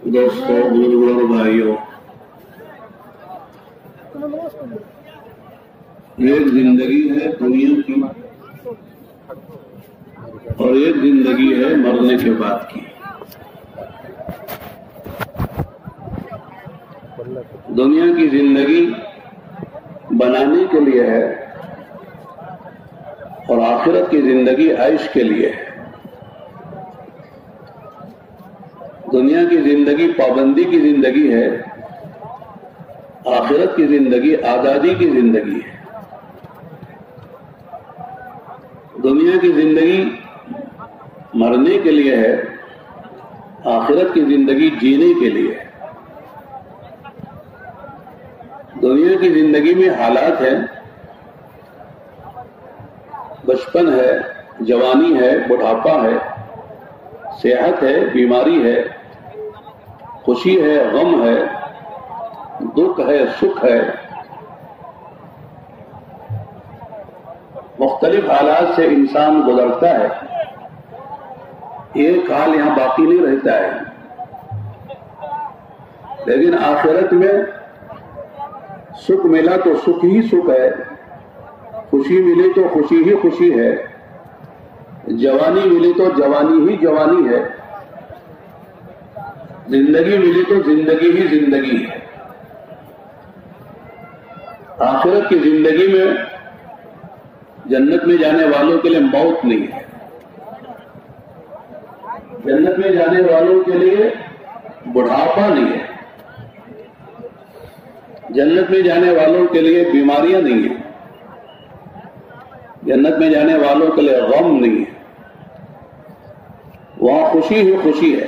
دوستوں، بزرگوں اور بھائیوں، ایک زندگی ہے دنیا کی اور ایک زندگی ہے مرنے کے بعد کی۔ دنیا کی زندگی بنانے کے لیے ہے اور آخرت کی زندگی عیش کے لیے ہے۔ دنیا کی زندگی پابندی کی زندگی ہے، آخرت کی زندگی آزادی کی زندگی ہے۔ دنیا کی زندگی مرنے کے لیے ہے، آخرت کی زندگی جینے کے لیے ہے۔ دنیا کی زندگی میں حالات ہیں، بچپن ہے، جوانی ہے، بڑھاپا ہے، صحت ہے، بیماری ہے، خوشی ہے، غم ہے، دکھ ہے، سکھ ہے۔ مختلف حالات سے انسان گزرتا ہے، ایک حال یہاں باقی نہیں رہتا ہے۔ لیکن آخرت میں سکھ ملا تو سکھ ہی سکھ ہے، خوشی ملی تو خوشی ہی خوشی ہے، جوانی ملی تو جوانی ہی جوانی ہے، زندگی ملی تو زندگی ہی زندگی ہے۔ آخرت کی زندگی میں جنت میں جانے والوں کے لیے موت نہیں ہے، جنت میں جانے والوں کے لیے بڑھاپا نہیں ہے، جنت میں جانے والوں کے لیے بیماریاں نہیں ہیں، جنت میں جانے والوں کے لیے غم نہیں ہے، وہاں خوشی ہی خوشی ہے،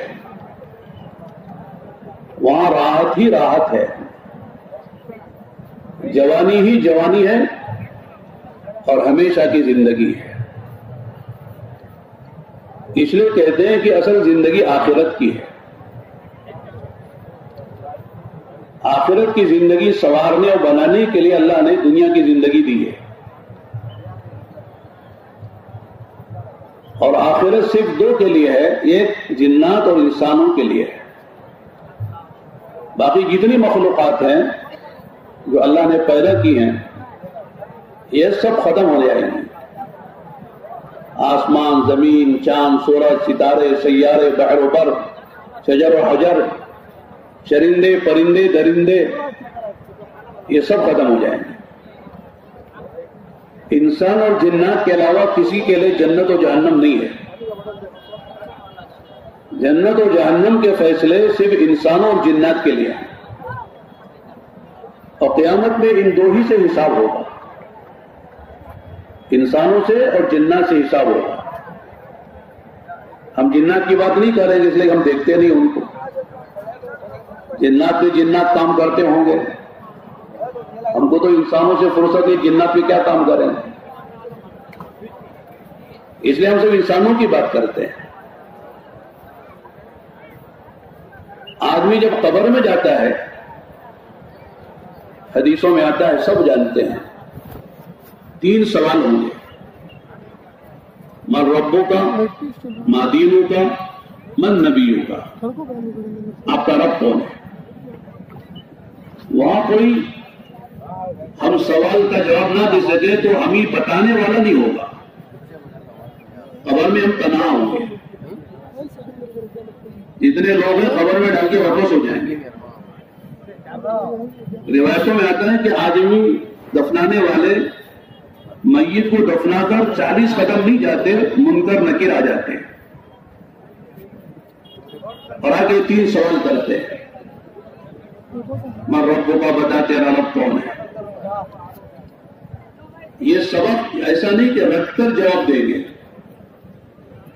وہاں راحت ہی راحت ہے، جوانی ہی جوانی ہے اور ہمیشہ کی زندگی ہے۔ اس لیے کہتے ہیں کہ اصل زندگی آخرت کی ہے۔ آخرت کی زندگی سنوارنے اور بنانے کے لیے اللہ نے دنیا کی زندگی دی ہے، اور آخرت صرف دو کے لیے ہے، ایک جنات اور انسانوں کے لیے ہے۔ باقی جتنی مخلوقات ہیں جو اللہ نے پیدا کی ہیں یہ سب ختم ہو جائیں گی۔ آسمان، زمین، چاند، سورج، ستارے، سیارے، بحر و بر، شجر و حجر، چرندے، پرندے، درندے، یہ سب ختم ہو جائیں گے۔ انسان اور جنات کے علاوہ کسی کے لیے جنت و جہنم نہیں ہے۔ جنت و جہنم کے فیصلے صرف انسانوں اور جنات کے لیے ہیں، اور قیامت میں ان دو ہی سے حساب ہوگا، انسانوں سے اور جنات سے حساب ہوگا۔ ہم جنات کی بات نہیں کر رہے ہیں اس لیے ہم دیکھتے نہیں ان کو، جنات پہ جنات کام کرتے ہوں گے، ہم کو تو انسانوں سے فرصت ہے، جنات پہ کیا کام کریں گے، اس لیے ہم صرف انسانوں کی بات کرتے ہیں۔ آدمی جب قبر میں جاتا ہے، حدیثوں میں آتا ہے، سب جانتے ہیں، 3 سوال ہوں گے: من ربوں کا، ما دینوں کا، من نبیوں کا۔ آپ کا رب کون ہے؟ وہاں کوئی ہم سوال کا جواب نہ دے سکے تو ہمیں بتانے والا نہیں ہوگا، قبر میں ہم تنہا ہوں گے، جتنے لوگ ہیں قبر میں ڈال کے واپس ہو جائیں گے۔ روایتوں میں آتا ہے کہ آدمی دفنانے والے میت کو دفنا کر 40 قدم نہیں جاتے، منکر نکیر آ جاتے ہیں اور آگے 3 سوال کرتے ہیں: من ربوں کا، بتا تیرا رب کون ہے۔ یہ سبق ایسا نہیں کہ رکھ کر جواب دیں گے،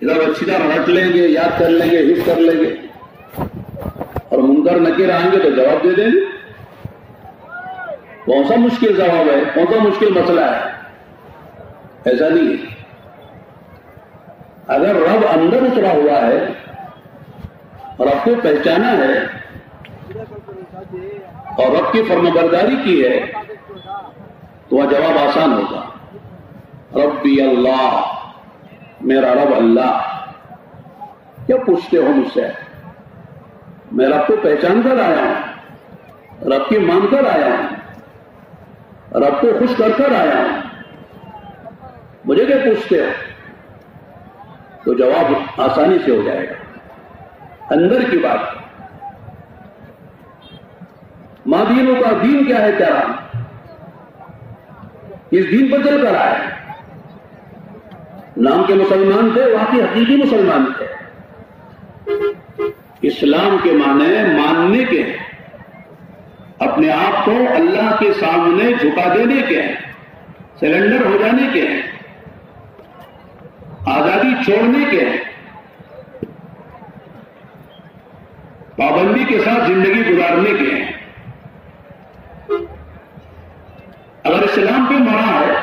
ادھر اچھی طرح رٹ لیں گے، یاد کر لیں گے، حفظ کر لیں گے، اور منکر نکیر آئیں گے تو جواب دے دیں گے۔ کون سا مشکل جواب ہے، کون سا مشکل مسئلہ ہے؟ ایسا نہیں ہے۔ اگر رب اندر اترا ہوا ہے اور آپ کو پہچانا ہے اور رب کی فرمانبرداری کی ہے تو وہ جواب آسان ہوگا۔ ربی اللہ، میرا رب اللہ۔ کیا پوچھتے ہو مجھ سے؟ میں رب کو پہچان کر آیا ہوں، رب کی مان کر آیا ہوں، رب کو خوش کر آیا ہوں، مجھے کیا پوچھتے ہو؟ تو جواب آسانی سے ہو جائے گا، اندر کی بات۔ ماں دینوں کا دین کیا ہے تیرا؟ اس دین پر چل کر آئے، نام کے مسلمان تھے، واقعی حقیقی مسلمان تھے۔ اسلام کے معنی ماننے کے ہیں، اپنے آپ کو اللہ کے سامنے جھکا دینے کے ہیں، سرنڈر ہو جانے کے ہیں، آزادی چھوڑنے کے ہیں، پابندی کے ساتھ زندگی گزارنے کے ہیں۔ اگر اسلام پہ مرا ہے،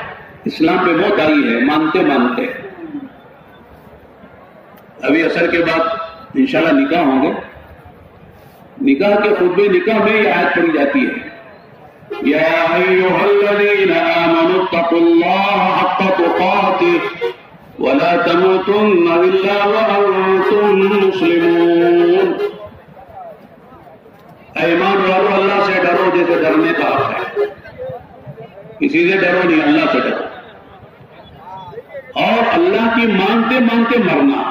اسلام پہ موت آئی ہے مانتے مانتے۔ ابھی عصر کے بعد انشاءاللہ نکاح ہوں گے، نکاح کے خطبے نکاح میں یہ آیت پڑھی جاتی ہے، یا ایھا الذین آمنوا اتقوا اللہ حق تقاتہ ولا تموتن الا وانتم مسلمون۔ اے ایمان والو، اللہ سے ڈرو جیسے ڈرنے کا حق ہے، کسی سے ڈرو نہیں، اللہ سے ڈرو، اور اللہ کی مانتے مانتے مرنا،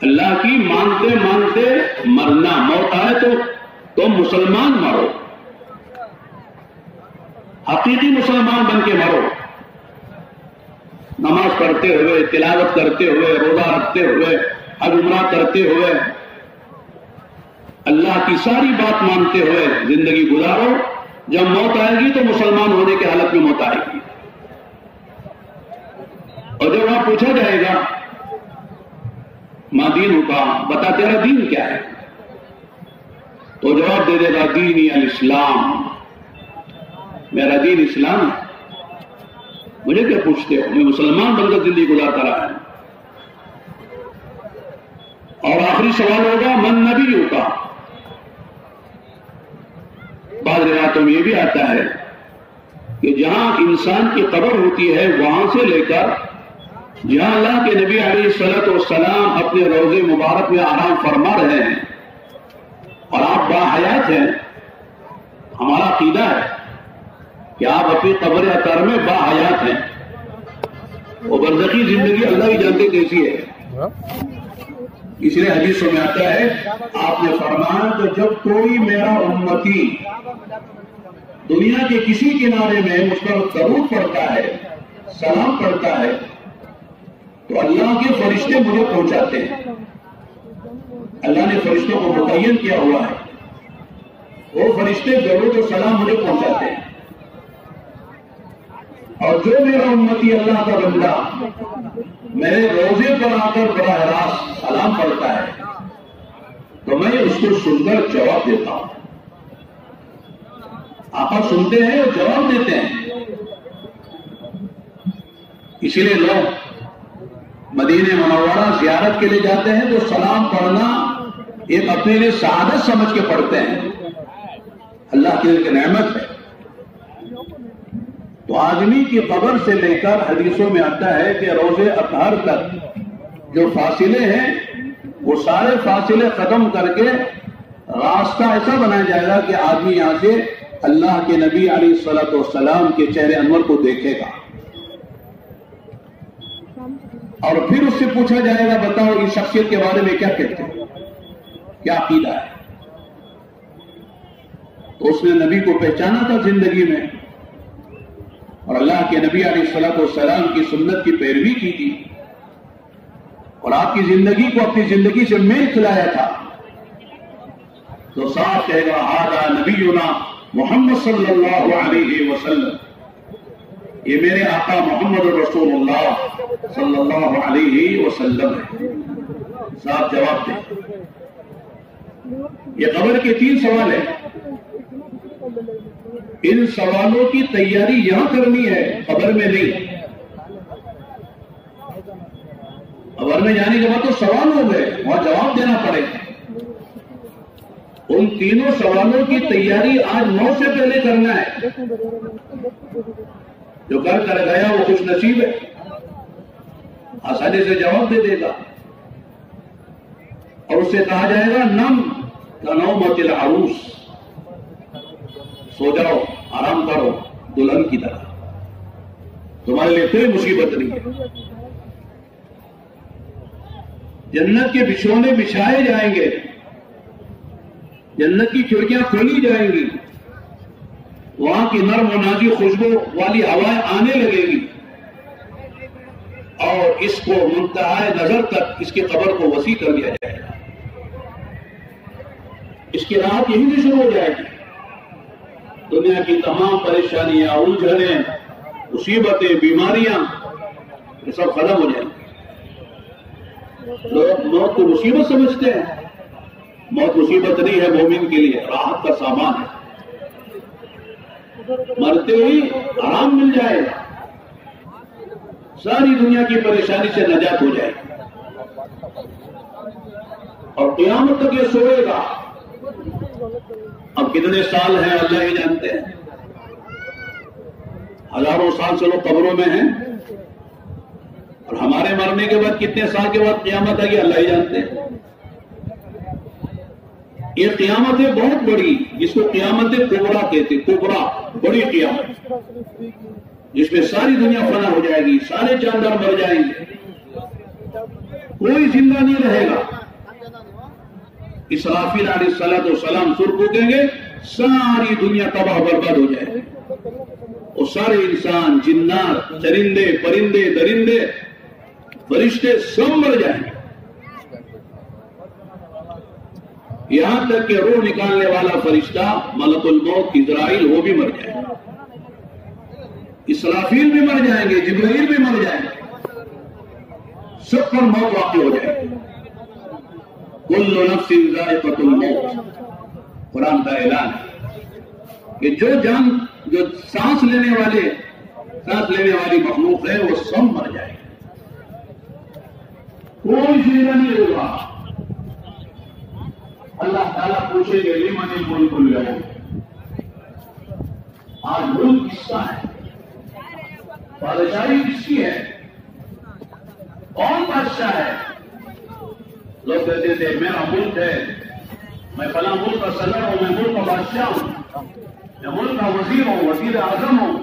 اللہ کی مانتے مانتے مرنا۔ موت آئے تو مسلمان مرو، حقیقی مسلمان بن کے مرو، نماز پڑھتے ہوئے، تلاوت کرتے ہوئے، روزہ رکھتے ہوئے، حج عمرہ کرتے ہوئے، اللہ کی ساری بات مانتے ہوئے زندگی گزارو۔ جب موت آئے گی تو مسلمان ہونے کے حالت میں موت آئے گی، اور جب وہاں پوچھا جائے گا ماں دین کا، بتا تیرا دین کیا ہے، تو جواب دے دے گا دینی الاسلام، میرا دین اسلام ہے، مجھے کیا پوچھتے ہو، میں مسلمان بن کر زندگی گزار کر آیا ہوں۔ اور آخری سوال ہوگا من نبی کا۔ بعض روایتوں میں یہ بھی آتا ہے کہ جہاں انسان کی قبر ہوتی ہے وہاں سے لے کر جہاں اللہ کے نبی علیہ الصلوۃ والسلام اپنے روضے مبارک میں آرام فرما رہے ہیں اور آپ باحیات ہیں، ہمارا عقیدہ ہے کہ آپ اپنی قبر اطہر میں باحیات ہیں، وہ برزخی زندگی اللہ ہی جانتے کیسی ہے۔ اس لیے حدیثوں میں آتا ہے، آپ نے فرمایا کہ جب کوئی میرا امتی دنیا کے کسی کنارے میں مجھ پر درود پڑتا ہے، سلام پڑھتا ہے، تو اللہ کے فرشتے مجھے پہنچاتے ہیں۔ اللہ نے فرشتوں کو متعین کیا ہوا ہے، وہ فرشتے درود و سلام مجھے پہنچاتے ہیں، اور جو میرا امتی اللہ کا بندہ میرے روزے پر آ کر براہ راست سلام پڑھتا ہے تو میں اس کو سن کر جواب دیتا ہوں۔ آقا سنتے ہیں اور جواب دیتے ہیں، اسی لیے لوگ مدینہ منورہ زیارت کے لیے جاتے ہیں تو سلام پڑھنا ایک اپنے لیے سعادت سمجھ کے پڑھتے ہیں، اللہ کی ایک نعمت ہے۔ تو آدمی کی قبر سے لے کر حدیثوں میں آتا ہے کہ روزے اطہر تک جو فاصلے ہیں وہ سارے فاصلے ختم کر کے راستہ ایسا بنایا جائے گا کہ آدمی یہاں سے اللہ کے نبی علیہ الصلوۃ والسلام کے چہرے انور کو دیکھے گا، اور پھر اس سے پوچھا جائے گا بتاؤ اس شخصیت کے بارے میں کیا کہتے ہیں، کیا عقیدہ ہے۔ تو اس نے نبی کو پہچانا تھا زندگی میں، اور اللہ کے نبی علیہ الصلوۃ والسلام کی سنت کی پیروی کی تھی، اور آپ کی زندگی کو اپنی زندگی سے میل کھلایا تھا، تو صاف کہے گا ھذا نبینا محمد صلی اللہ علیہ وسلم، یہ میرے آقا محمد رسول اللہ صلی اللہ علیہ وسلم ہے۔ صاحب جواب دیں۔ یہ قبر کے 3 سوال ہیں، ان سوالوں کی تیاری یہاں کرنی ہے، قبر میں نہیں۔ قبر میں جانے کے بعد تو سوال ہو گئے، وہاں جواب دینا پڑے گا۔ ان تینوں سوالوں کی تیاری آج 9 سے پہلے کرنا ہے۔ جو کر گیا وہ خوش نصیب ہے، آسانی سے جواب دے دے گا۔ اور اس سے کہا جائے گا نم کنومت العروس، سو جاؤ، آرام کرو دلہن کی طرح، تمہارے لیے کوئی مصیبت نہیں ہے۔ جنت کے بچھونے بچھائے جائیں گے، جنت کی کھڑکیاں کھولی جائیں گی، وہاں کی نرم و نازک خوشبو والی ہوائیں آنے لگے گی، اور اس کو منتہائے نظر تک اس کی قبر کو وسیع کر دیا جائے گا۔ اس کی راحت یہیں سے شروع ہو جائے گی۔ دنیا کی تمام پریشانیاں، الجھنیں، مصیبتیں، بیماریاں، یہ سب ختم ہو جائیں گی۔ لوگ موت کو مصیبت سمجھتے ہیں، موت مصیبت نہیں ہے، مومن کے لیے راحت کا سامان ہے۔ مرتے ہی آرام مل جائے گا، ساری دنیا کی پریشانی سے نجات ہو جائے گی، اور قیامت تک یہ سوئے گا۔ اب کتنے سال ہیں اللہ ہی جانتے ہیں، ہزاروں سال سے لوگ قبروں میں ہیں، اور ہمارے مرنے کے بعد کتنے سال کے بعد قیامت آئے گی اللہ ہی جانتے ہیں۔ یہ قیامت ہے بہت بڑی، جس کو قیامت کبریٰ کہتے، کبریٰ، بڑی قیامت، جس میں ساری دنیا فنا ہو جائے گی، سارے جاندار مر جائیں گے، کوئی زندہ نہیں رہے گا۔ اسرافیل علیہ الصلوۃ والسلام سر پھونکیں گے، ساری دنیا تباہ برباد ہو جائے گی، اور سارے انسان، جنات، چرندے، پرندے، درندے، فرشتے سب مر جائیں گے، یہاں تک کہ روح نکالنے والا فرشتہ ملک الموت اسرائیل وہ بھی مر جائے گا، اسرافیل بھی مر جائیں گے، جبرائیل بھی مر جائیں گے، سب پر موت واقع ہو جائے گی۔ کل نفس ذائقۃ الموت، قرآن کا اعلان ہے کہ جو سانس لینے والی مخلوق ہے وہ سب مر جائے گی، کوئی زندہ نہیں ہوگا۔ اللہ تعالیٰ پوچھیں گے لمن الملک اليوم، آج ملک کس کا ہے، بادشاہی کس کی ہے، کون بادشاہ ہے؟ لوگ کہتے تھے میرا ملک ہے، میں فلاں ملک کا صدر ہوں، میں ملک کا بادشاہ ہوں، میں ملک کا وزیر ہوں، وزیر اعظم ہوں،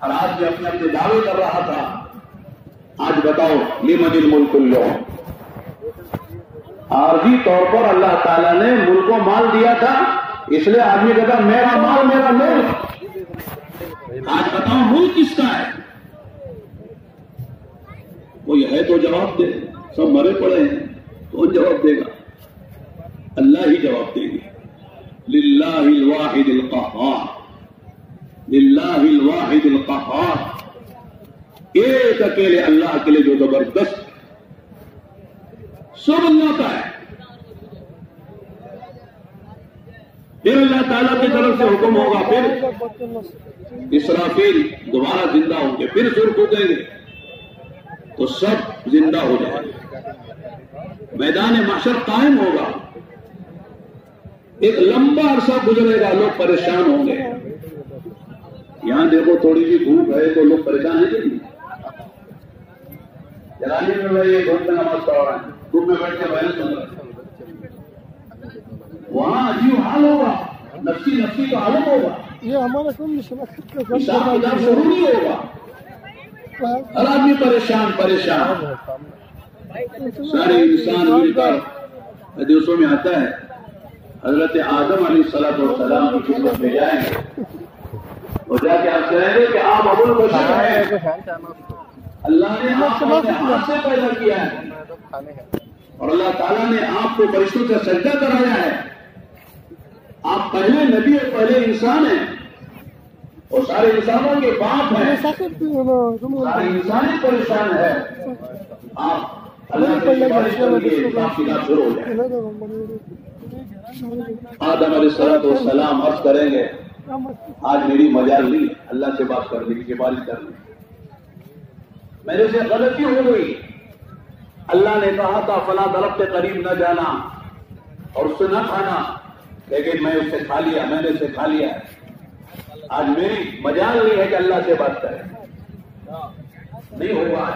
اور آج میں اپنے دعوے کر رہا تھا۔ آج بتاؤ لمن الملک اليوم، عارضی طور پر اللہ تعالیٰ نے ملک کو مال دیا تھا، اس لیے آدمی کہتا میرا مال میرا ملک۔ آج بتاؤ ملک کس کا ہے؟ کوئی ہے تو جواب دے، سب مرے پڑے ہیں، کون جواب دے گا؟ اللہ ہی جواب دے گی۔ للہ الواحد القہار، للہ الواحد القہار، ایک اکیلے اللہ کے لیے جو زبردست، سب اللہ کا ہے۔ پھر اللہ تعالیٰ کی طرف سے حکم ہوگا، پھر اسرافیل دوبارہ زندہ ہوں گے، پھر سر پھونکیں گے تو سب زندہ ہو جائیں گے، میدان محشر قائم ہوگا، ایک لمبا عرصہ گزرے گا، لوگ پریشان ہوں گے۔ یہاں دیکھو تھوڑی سی دھوپ ہے تو لوگ پریشان ہیں کہ جلانے میں بھائی ایک گھنٹے نماز پڑھ رہا ہے، دھوپ میں بیٹھ کے بیان سن رہا ہے، وہاں عجیب حال ہوگا، نفسی کا عالم ہوگا، یہ ہمارا کم شناخت کا حساب کتاب ضروری ہوگا، ہر آدمی پریشان، سارے انسان مل کر، حدیثوں میں آتا ہے حضرت آدم علیہ السلام کی خدمت میں جائیں گے اور جا کے آپ کہیں گے کہ آپ ابو البشر ہیں، اللہ نے آپ کو اپنے ہاتھ سے پیدا کیا ہے، اور اللہ تعالیٰ نے آپ کو فرشتوں سے سجدہ کرایا ہے، آپ پہلے نبی اور پہلے انسان ہیں، اور سارے انسانوں کے باپ ہیں، سارے انسان ہی پریشان ہے، آپ اللہ کی سفارش کر کے حساب کتاب شروع ہو جائے۔ آدم علیہ السلام عرض کریں گے آج میری مجال نہیں اللہ سے بات کرنے کی، سفارش کرنے کی، میرے سے غلطی ہو گئی، اللہ نے کہا تھا فلاں درخت کے قریب نہ جانا اور اس سے نہ کھانا، لیکن میں اس سے کھا لیا، میں نے اسے کھا لیا، آج میری مجال نہیں ہے کہ اللہ سے بات کرے، نہیں ہوگا۔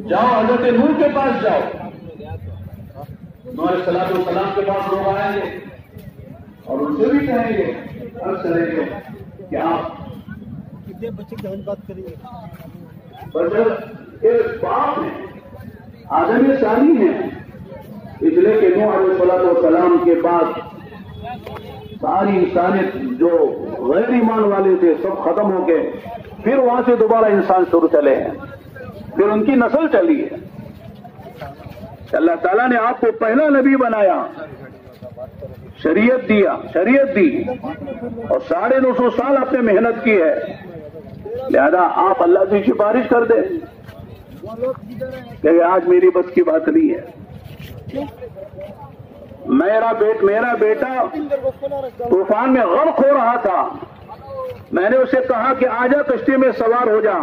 جاؤ حضرت نوح کے پاس جاؤ، نوح علیہ السلام کے پاس لوگ آئیں گے اور ان سے بھی کہیں گے عرض کریں گے کہ آپ کتنے بچے کی بات کریں گے؟ بشر کے باپ ہیں، آدم ثانی ہیں، اس لیے کہ نوح علیہ السلام کے بعد ساری انسانیت جو غیر ایمان والے تھے سب ختم ہو کے پھر وہاں سے دوبارہ انسان شروع چلے ہیں، پھر ان کی نسل چلی ہے۔ اللہ تعالیٰ نے آپ کو پہلا نبی بنایا، شریعت دی اور 950 سال آپ نے محنت کی ہے، لہذا آپ اللہ سے سفارش کر دیں کہ آج میری بس کی بات نہیں ہے، میرا بیٹا طوفان میں غرق ہو رہا تھا، میں نے اسے کہا کہ آجا کشتی میں سوار ہو جا،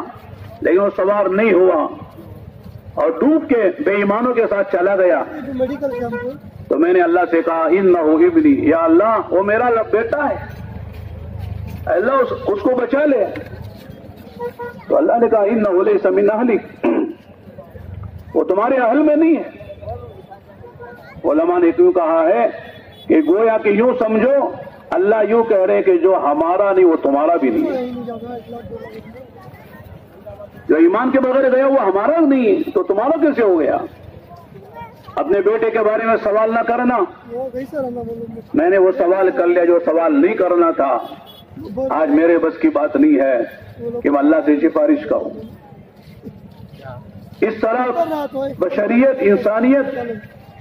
لیکن وہ سوار نہیں ہوا اور ڈوب کے بے ایمانوں کے ساتھ چلا گیا۔ میڈیکل کیمپ تو میں نے اللہ سے کہا انہ ابنی، یا اللہ وہ میرا بیٹا ہے، اللہ اس کو بچا لے۔ تو اللہ نے کہا انہ لیس من اہلک، وہ تمہارے اہل میں نہیں ہے۔ علماء نے کیوں کہا ہے کہ گویا کہ یوں سمجھو اللہ یوں کہہ رہے ہیں کہ جو ہمارا نہیں وہ تمہارا بھی نہیں ہے، جو ایمان کے بغیر گیا وہ ہمارا نہیں ہے تو تمہارا کیسے ہو گیا؟ اپنے بیٹے کے بارے میں سوال نہ کرنا، میں نے وہ سوال کر لیا جو سوال نہیں کرنا تھا۔ آج میرے بس کی بات نہیں ہے کہ میں اللہ سے سفارش کروں۔ اس طرح بشریت، انسانیت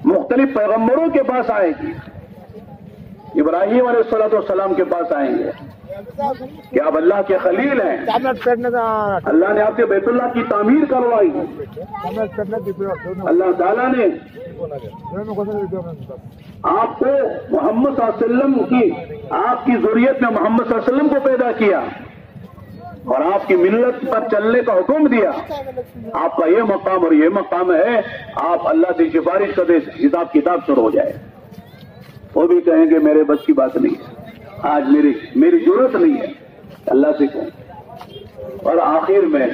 مختلف پیغمبروں کے پاس آئے گی، ابراہیم علیہ السلام کے پاس آئیں گے کہ آپ اللہ کے خلیل ہیں، اللہ نے آپ کے بیت اللہ کی تعمیر کروائی، اللہ تعالیٰ نے آپ کو محمد صلی اللہ علیہ وسلم کی، آپ کی ذریت میں محمد صلی اللہ علیہ وسلم کو پیدا کیا اور آپ کی ملت پر چلنے کا حکم دیا۔ آپ کا یہ مقام اور یہ مقام ہے، آپ اللہ سے سفارش کر دیں، حساب کتاب شروع ہو جائے۔ وہ بھی کہیں گے میرے بس کی بات نہیں ہے، آج میری ضرورت نہیں ہے، اللہ سے کہیں۔ اور آخر میں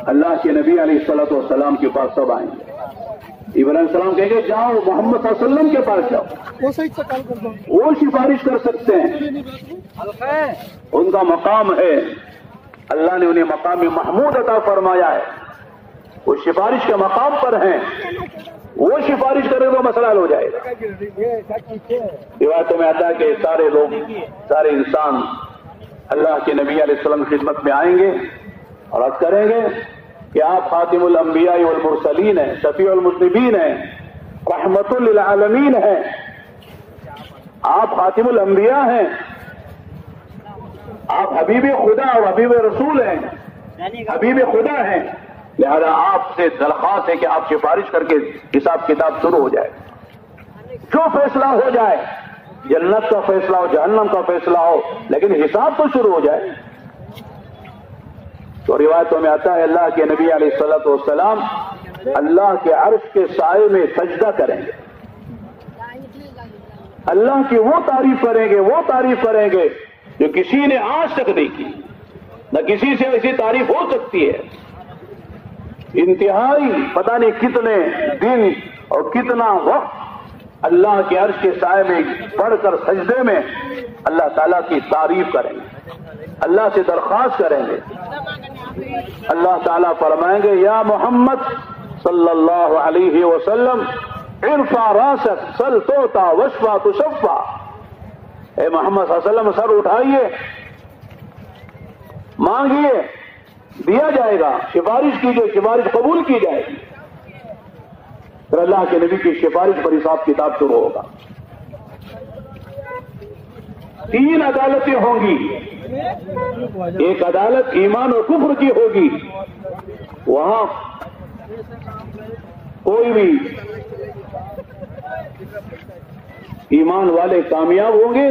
اللہ کے نبی علیہ السلام کے پاس سب آئیں گے۔ ابراہیم السلام کہیں گے جاؤ محمد صلی اللہ علیہ وسلم کے پاس جاؤ، وہ سفارش کر سکتے ہیں، ان کا مقام ہے، اللہ نے انہیں مقام محمود عطا فرمایا ہے، وہ سفارش کے مقام پر ہیں، وہ سفارش کرے تو مسئلہ حل ہو جائے گا۔ روایتوں میں آتا ہے کہ سارے لوگ، سارے انسان اللہ کے نبی علیہ السلام کی خدمت میں آئیں گے اور عرض کریں گے کہ آپ خاتم الانبیاء والمرسلین ہیں، شفیع المذنبین ہیں، رحمت للعالمین ہیں، آپ خاتم الانبیاء ہیں، آپ حبیب خدا اور حبیب رسول ہیں، حبیب خدا ہیں، لہذا آپ سے درخواست ہے کہ آپ سفارش کر کے حساب کتاب شروع ہو جائے، جو فیصلہ ہو جائے، جنت کا فیصلہ ہو، جہنم کا فیصلہ ہو، لیکن حساب تو شروع ہو جائے۔ تو روایتوں میں آتا ہے اللہ کے نبی علیہ السلام اللہ کے عرش کے سائے میں سجدہ کریں گے، اللہ کی وہ تعریف کریں گے جو کسی نے آج تک نہیں کی، نہ کسی سے ایسی تعریف ہو سکتی ہے۔ انتہائی پتہ نہیں کتنے دن اور کتنا وقت اللہ کے عرش کے سائے میں پڑھ کر سجدے میں اللہ تعالیٰ کی تعریف کریں گے، اللہ سے درخواست کریں گے۔ اللہ تعالیٰ فرمائیں گے یا محمد صلی اللہ علیہ وسلم ارفع راسک سل توتا وشفا تشفا، اے محمد صلی اللہ علیہ وسلم سر اٹھائیے، مانگیے دیا جائے گا، سفارش کیجیے سفارش قبول کی جائے گی۔ پھر اللہ کے نبی کی سفارش پر حساب کتاب شروع ہوگا۔ 3 عدالتیں ہوں گی، ایک عدالت ایمان اور کفر کی ہوگی، وہاں کوئی بھی ایمان والے کامیاب ہوں گے،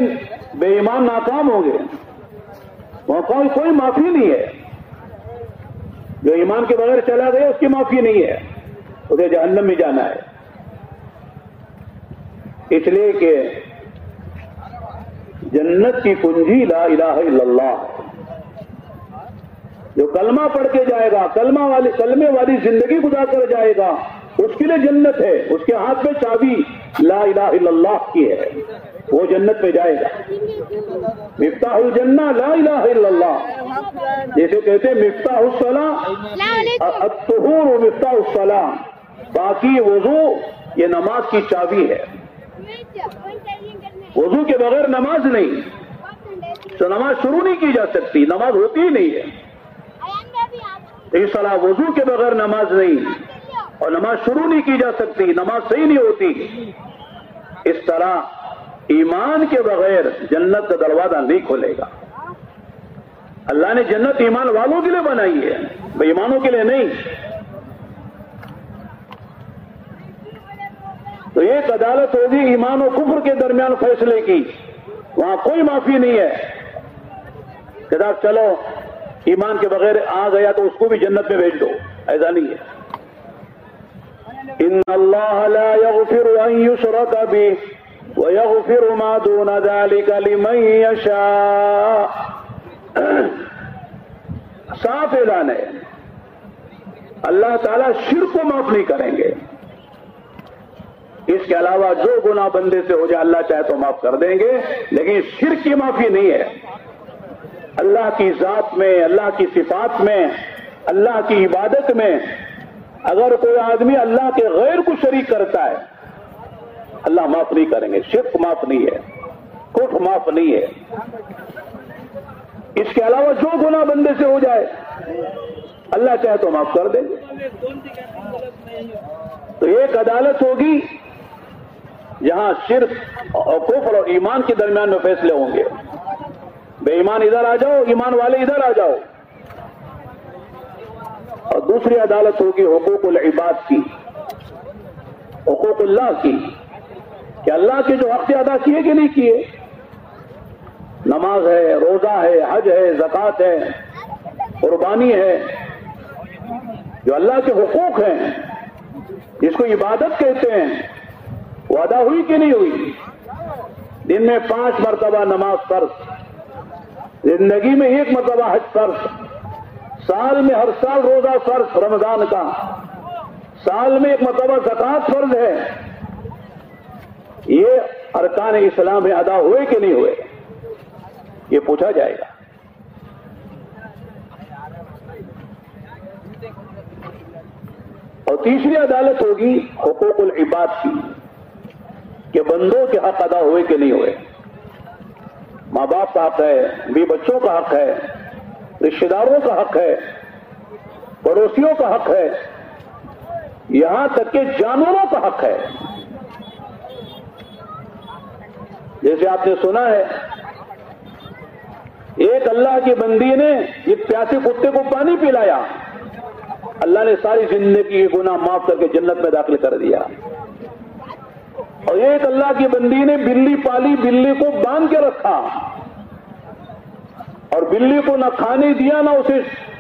بے ایمان ناکام ہوں گے، وہاں کوئی معافی نہیں ہے، جو ایمان کے بغیر چلا گیا اس کی معافی نہیں ہے، اسے جہنم میں جانا ہے۔ اس لیے کہ جنت کی کنجی لا الہ الا اللہ، جو کلمہ پڑھ کے جائے گا، کلمے والی زندگی گزار کر جائے گا، اس کے لیے جنت ہے، اس کے ہاتھ میں چابی لا الہ الا اللہ کی ہے، وہ جنت پہ جائے گا۔ مفتاح الجنہ لا الہ الا اللہ، جیسے کہتے ہیں مفتاح الصلاۃ الطہور مفتاح الصلاۃ، باقی وضو یہ نماز کی چابی ہے، وضو کے بغیر نماز نہیں، تو نماز شروع نہیں کی جا سکتی، نماز ہوتی ہی نہیں ہے۔ اس طرح وضو کے بغیر نماز نہیں اور نماز شروع نہیں کی جا سکتی، نماز صحیح نہیں ہوتی۔ اس طرح ایمان کے بغیر جنت کا دروازہ نہیں کھلے گا۔ اللہ نے جنت ایمان والوں کے لیے بنائی ہے، بے ایمانوں کے لیے نہیں۔ تو ایک عدالت ہوگی ایمان و کفر کے درمیان فیصلے کی، وہاں کوئی معافی نہیں ہے کہ صاحب چلو ایمان کے بغیر آ گیا تو اس کو بھی جنت میں بھیج دو، ایسا نہیں ہے۔ ان اللہ لا یغفر ان یشرک بہ ویغفر ما دون ذلک لمن یشاء، صاف اعلان ہے، اللہ تعالیٰ شرک کو معاف نہیں کریں گے۔ اس کے علاوہ جو گناہ بندے سے ہو جائے اللہ چاہے تو معاف کر دیں گے، لیکن شرک کی معافی نہیں ہے۔ اللہ کی ذات میں، اللہ کی صفات میں، اللہ کی عبادت میں اگر کوئی آدمی اللہ کے غیر کو شریک کرتا ہے اللہ معاف نہیں کریں گے، شرک معاف نہیں ہے، کفر معاف نہیں ہے۔ اس کے علاوہ جو گناہ بندے سے ہو جائے اللہ چاہے تو معاف کر دیں گے۔ تو ایک عدالت ہوگی جہاں شرک اور کفر اور ایمان کے درمیان میں فیصلے ہوں گے، بے ایمان ادھر آ جاؤ، ایمان والے ادھر آ جاؤ۔ اور دوسری عدالت ہوگی حقوق العباد کی، حقوق اللہ کی، کہ اللہ کے جو حق ادا کیے کہ نہیں کیے، نماز ہے، روزہ ہے، حج ہے، زکوٰۃ ہے، قربانی ہے، جو اللہ کے حقوق ہیں جس کو عبادت کہتے ہیں، وہ ادا ہوئی کہ نہیں ہوئی؟ دن میں 5 مرتبہ نماز فرض، زندگی میں 1 مرتبہ حج فرض، سال میں ہر سال روزہ فرض رمضان کا، سال میں 1 مرتبہ زکوٰۃ فرض ہے۔ یہ ارکان اسلام میں ادا ہوئے کہ نہیں ہوئے، یہ پوچھا جائے گا۔ اور تیسری عدالت ہوگی حقوق العباد کی، کہ بندوں کے حق ادا ہوئے کہ نہیں ہوئے۔ ماں باپ کا حق ہے، بیوی بچوں کا حق ہے، رشتہ داروں کا حق ہے، پڑوسیوں کا حق ہے، یہاں تک کہ جانوروں کا حق ہے۔ جیسے آپ نے سنا ہے ایک اللہ کی بندی نے ایک پیاسے کتے کو پانی پلایا، اللہ نے ساری زندگی کے گناہ معاف کر کے جنت میں داخل کر دیا۔ اور ایک اللہ کی بندی نے بلی پالی، بلی کو باندھ کے رکھا اور بلی کو نہ کھانے دیا نہ اسے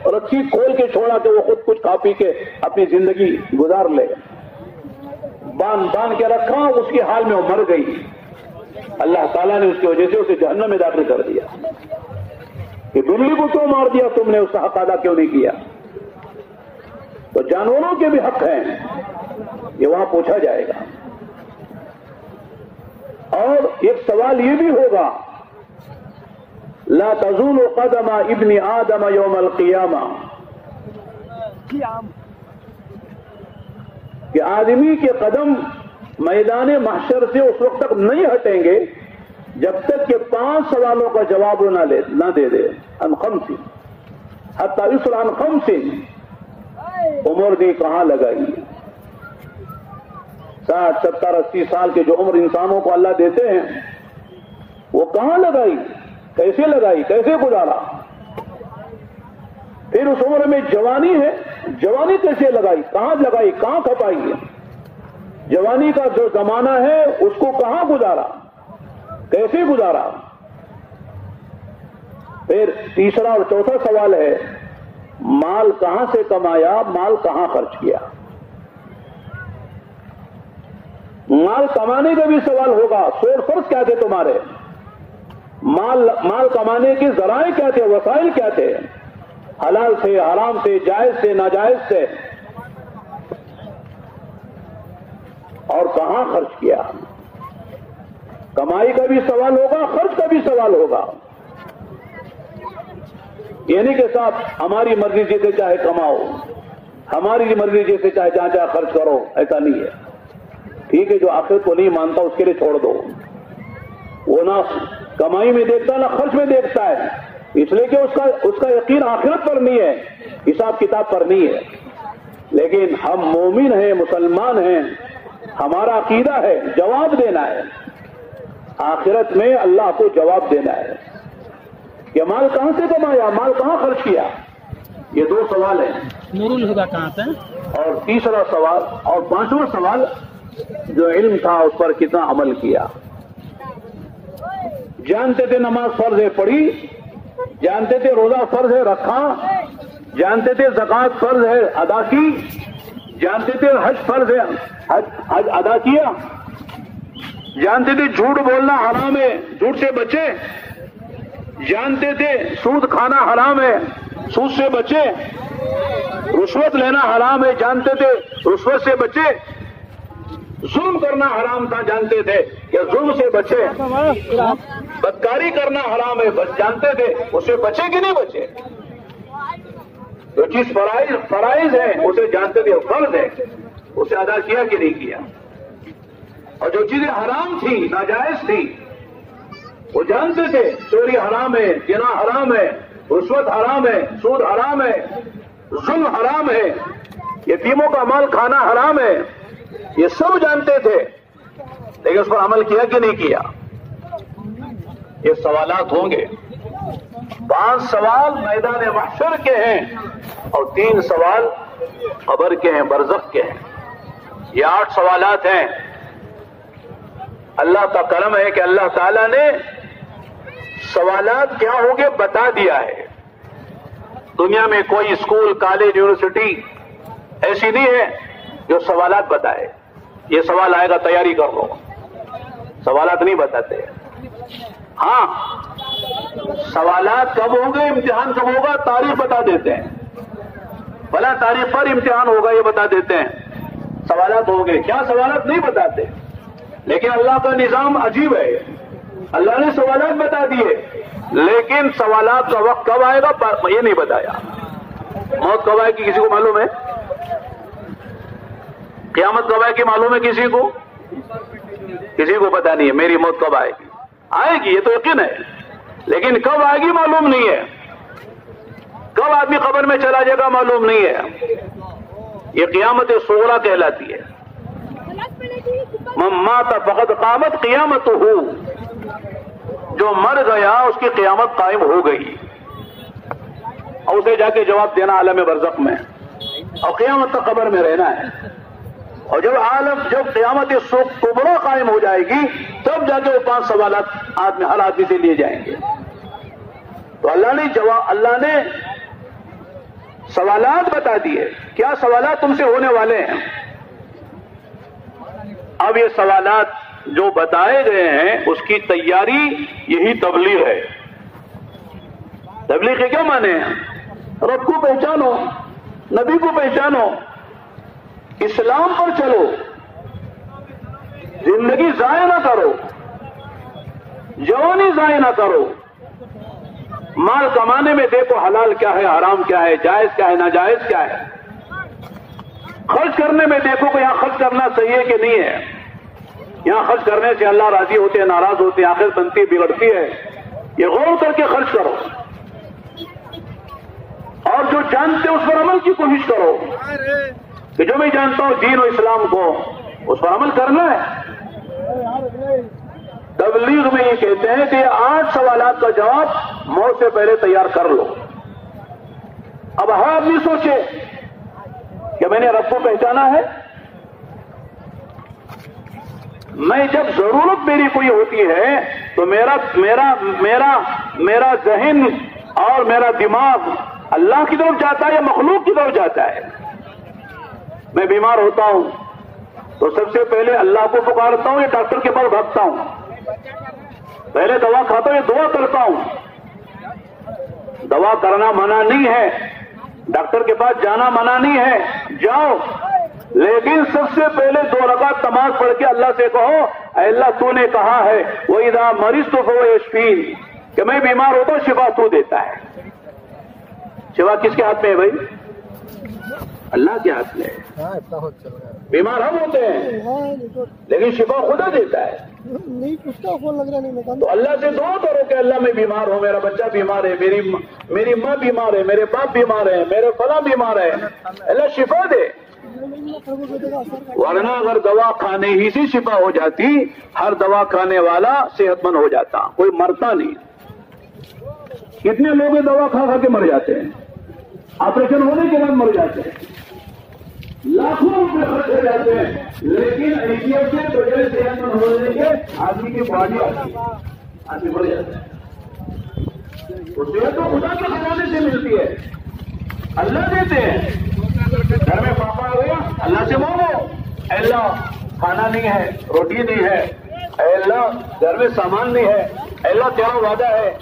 رسی کھول کے چھوڑا کہ وہ خود کچھ کھا پی کے اپنی زندگی گزار لے، باندھ کے رکھا، اس کے حال میں وہ مر گئی۔ اللہ تعالیٰ نے اس کی وجہ سے اسے جہنم میں داخل کر دیا کہ بلی کو کیوں مار دیا تم نے، اس کا حق ادا کیوں نہیں کیا۔ تو جانوروں کے بھی حق ہیں، یہ وہاں پوچھا جائے گا۔ اور ایک سوال یہ بھی ہوگا لا تزول قدم ابن آدم یوم القیامہ، کہ آدمی کے قدم میدان محشر سے اس وقت تک نہیں ہٹیں گے جب تک کہ 5 سوالوں کا جواب نہ دے دے۔ عن خمس حتی یسأل عن خمس، عمر بھی کہاں لگائی، 60 70 80 سال کے جو عمر انسانوں کو اللہ دیتے ہیں وہ کہاں لگائی، کیسے لگائی، کیسے گزارا۔ پھر اس عمر میں جوانی ہے، جوانی کیسے لگائی، کہاں لگائی، کہاں کھپائی ہے، جوانی کا جو زمانہ ہے اس کو کہاں گزارا، کیسے گزارا۔ پھر تیسرا اور چوتھا سوال ہے مال کہاں سے کمایا، مال کہاں خرچ کیا۔ مال کمانے کا بھی سوال ہوگا، سورس کیا تھے تمہارے، مال کمانے کے ذرائع کیا تھے، وسائل کیا تھے، حلال سے، حرام سے، جائز سے، ناجائز سے۔ اور کہاں خرچ کیا. کمائی کا بھی سوال ہوگا, خرچ کا بھی سوال ہوگا. یہ نہیں کہ صاحب ہماری مرضی جیسے چاہے کماؤ, ہماری مرضی جیسے چاہے جہاں چاہے خرچ کرو, ایسا نہیں ہے. ٹھیک ہے, جو آخرت کو نہیں مانتا اس کے لیے چھوڑ دو. وہ نہ کمائی میں دیکھتا نہ خرچ میں دیکھتا ہے, اس لیے کہ اس کا یقین آخرت پر نہیں ہے, حساب کتاب پر نہیں ہے. لیکن ہم مومن ہیں, مسلمان ہیں, ہمارا عقیدہ ہے جواب دینا ہے. آخرت میں اللہ کو جواب دینا ہے کہ مال کہاں سے کمایا, مال کہاں خرچ کیا. یہ دو سوال ہیں. نور الہدا کہاں سے, اور تیسرا سوال اور پانچواں سوال جو علم تھا اس پر کتنا عمل کیا. جانتے تھے نماز فرض ہے پڑھی, جانتے تھے روزہ فرض ہے رکھا, جانتے تھے زکوٰۃ فرض ہے ادا کی, جانتے تھے حج فرض ہے حج ادا کیا, جانتے تھے جھوٹ بولنا حرام ہے جھوٹ سے بچے, جانتے تھے سود کھانا حرام ہے سود سے بچے, رشوت لینا حرام ہے جانتے تھے رشوت سے بچے, ظلم کرنا حرام تھا جانتے تھے کہ ظلم سے بچے, بدکاری کرنا حرام ہے جانتے تھے اس سے بچے کہ نہیں بچے. جو چیز فرائض ہے اسے جانتے تھے فرض ہے اسے ادا کیا کہ نہیں کیا. اور جو چیزیں حرام تھی ناجائز تھی وہ جانتے تھے چوری حرام ہے, زنا حرام ہے, رشوت حرام ہے, سود حرام ہے, ظلم حرام ہے, یتیموں کا مال کھانا حرام ہے, یہ سب جانتے تھے لیکن اس پر عمل کیا کہ نہیں کیا. یہ سوالات ہوں گے. 5 سوال میدان محشر کے ہیں اور 3 سوال قبر کے ہیں, برزخ کے ہیں. یہ 8 سوالات ہیں. اللہ کا کرم ہے کہ اللہ تعالیٰ نے سوالات کیا ہوں گے بتا دیا ہے. دنیا میں کوئی اسکول کالج یونیورسٹی ایسی نہیں ہے جو سوالات بتائے. یہ سوال آئے گا تیاری کر لو, سوالات نہیں بتاتے. ہاں سوالات کب ہوں گے, امتحان کب ہوگا تاریخ بتا دیتے ہیں. بھلا تاریخ پر امتحان ہوگا یہ بتا دیتے ہیں. سوالات ہوں گے, کیا سوالات نہیں بتاتے. لیکن اللہ کا نظام عجیب ہے. اللہ نے سوالات بتا دیے لیکن سوالات کا وقت کب آئے گا یہ نہیں بتایا. موت کب آئے گی کسی کو معلوم ہے؟ قیامت کب آئے گی معلوم ہے کسی کو؟ کسی کو پتا نہیں ہے. میری موت کب آئے گی؟ آئے گی یہ تو یقین ہے, لیکن کب آئے گی معلوم نہیں ہے. کب آدمی قبر میں چلا جائے گا معلوم نہیں ہے. یہ قیامت صغریٰ کہلاتی ہے. من مات فقد قامت قیامت ہو, جو مر گیا اس کی قیامت قائم ہو گئی اور اسے جا کے جواب دینا عالم برزخ میں, اور قیامت تک قبر میں رہنا ہے. اور جب قیامت کبریٰ قائم ہو جائے گی تب جا کے وہ 5 سوالات ہر آدمی سے لیے جائیں گے. تو اللہ نے سوالات بتا دیے. کیا سوالات تم سے ہونے والے ہیں. اب یہ سوالات جو بتائے گئے ہیں اس کی تیاری یہی تبلیغ ہے. تبلیغ کے کیا معنی ہیں؟ رب کو پہچانو, نبی کو پہچانو, اسلام پر چلو, زندگی ضائع نہ کرو, جوانی ضائع نہ کرو. مال کمانے میں دیکھو حلال کیا ہے, حرام کیا ہے, جائز کیا ہے, ناجائز کیا ہے. خرچ کرنے میں دیکھو کہ یہاں خرچ کرنا صحیح ہے کہ نہیں ہے. یہاں خرچ کرنے سے اللہ راضی ہوتے ہیں, ناراض ہوتے ہیں, آخرت بنتی بگڑتی ہے. یہ غور کر کے خرچ کرو اور جو جانتے اس پر عمل کی کوشش کرو کہ جو میں جانتا ہوں دین و اسلام کو اس پر عمل کرنا ہے. تبلیغ میں یہ کہتے ہیں کہ یہ 8 سوالات کا جواب موت سے پہلے تیار کر لو. اب ہر آدمی سوچے کہ میں نے رب کو پہچانا ہے. میں جب ضرورت میری کوئی ہوتی ہے تو میرا ذہن اور میرا دماغ اللہ کی طرف جاتا ہے یا مخلوق کی طرف جاتا ہے. میں بیمار ہوتا ہوں تو سب سے پہلے اللہ کو پکارتا ہوں یا ڈاکٹر کے پاس بھاگتا ہوں. پہلے دوا کھاتا ہوں یا دعا کرتا ہوں. دوا کرنا منع نہیں ہے, ڈاکٹر کے پاس جانا منع نہیں ہے, جاؤ. لیکن سب سے پہلے 2 رکعت نماز پڑھ کے اللہ سے کہو اے اللہ تو نے کہا ہے وَإِذَا مَرِضْتُ فَهُوَ يَشْفِينِ کہ میں بیمار ہوتا ہوں شفا تو دیتا ہے. شفا کس کے ہاتھ میں ہے بھائی؟ اللہ کے ہاتھ میں ہے. بیمار ہم ہوتے ہیں لیکن شفا خدا دیتا ہے. نہیں کچھ کا فون لگ رہا نہیں. تو اللہ سے دعا کرو کہ اللہ میں بیمار ہوں, میرا بچہ بیمار ہے, میری ماں بیمار ہے, میرے باپ بیمار ہے, میرے فلاں بیمار ہے, اللہ شفا دے. ورنہ اگر دوا کھانے ہی سے شفا ہو جاتی ہر دوا کھانے والا صحت مند ہو جاتا, کوئی مرتا نہیں. کتنے لوگ دوا کھا کھا کے مر جاتے ہیں, آپریشن ہونے کے بعد مر جاتے ہیں, لاکھوں روپے خرچ ہو جاتے ہیں, لیکن ایشیا سے بغیر صحت مند ہونے کے آدمی کی باڈی آدمی مر جاتا ہے. صحت تو خدا کے خزانے سے ملتی ہے, اللہ دیتے ہیں. گھر میں پاپا ہو گیا اللہ سے مانگو اے اللہ کھانا نہیں ہے, روٹی نہیں ہے, اے اللہ گھر میں سامان نہیں ہے, اے اللہ تیرا وعدہ ہے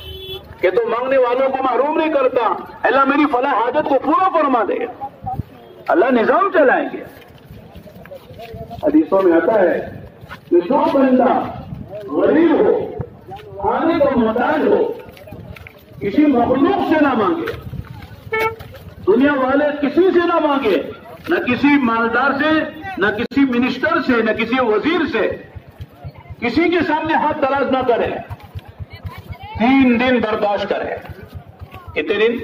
کہ تو مانگنے والوں کو محروم نہیں کرتا, اے اللہ میری فلاں حاجت کو پورا فرما دے. اللہ نظام چلائیں گے. حدیثوں میں آتا ہے کہ جو بندہ غریب ہو, کھانے کا محتاج ہو, کسی مخلوق سے نہ مانگے, دنیا والے کسی سے نہ مانگے, نہ کسی مالدار سے, نہ کسی منسٹر سے, نہ کسی وزیر سے, کسی کے سامنے ہاتھ دراز نہ کرے, 3 دن برداشت کرے. کتنے دن؟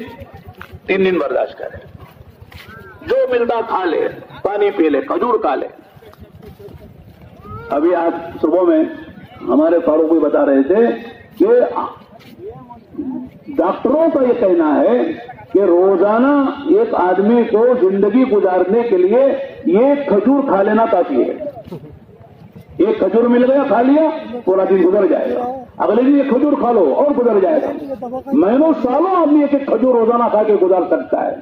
3 دن برداشت کرے. جو ملتا کھا لے, پانی پی لے, کھجور کھا لے. ابھی آج صبح میں ہمارے فاروق بھی بتا رہے تھے کہ ڈاکٹروں کا یہ کہنا ہے کہ روزانہ ایک آدمی کو زندگی گزارنے کے لیے ایک کھجور کھا لینا کافی ہے. ایک کھجور مل گیا, کھا لیا, پورا دن گزر جائے گا. اگلے دن ایک کھجور کھا لو اور گزر جائے گا. مہینوں سالوں آدمی ایک ایک کھجور روزانہ کھا کے گزار سکتا ہے,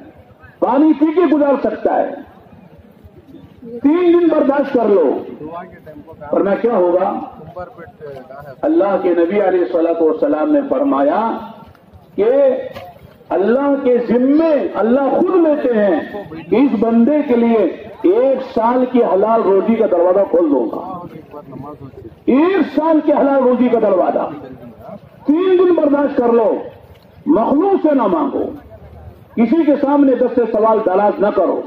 پانی پی کے گزار سکتا ہے. 3 دن برداشت کر لو, ورنہ کیا ہوگا؟ اللہ کے نبی علیہ الصلوۃ والسلام نے فرمایا کہ اللہ کے ذمے اللہ خود لیتے ہیں کہ اس بندے کے لیے 1 سال کی حلال روزی کا دروازہ کھول دوں گا. 1 سال کی حلال روزی کا دروازہ. 3 دن برداشت کر لو, مخلوق سے نہ مانگو, کسی کے سامنے 10 سے سوال دراز نہ کرو,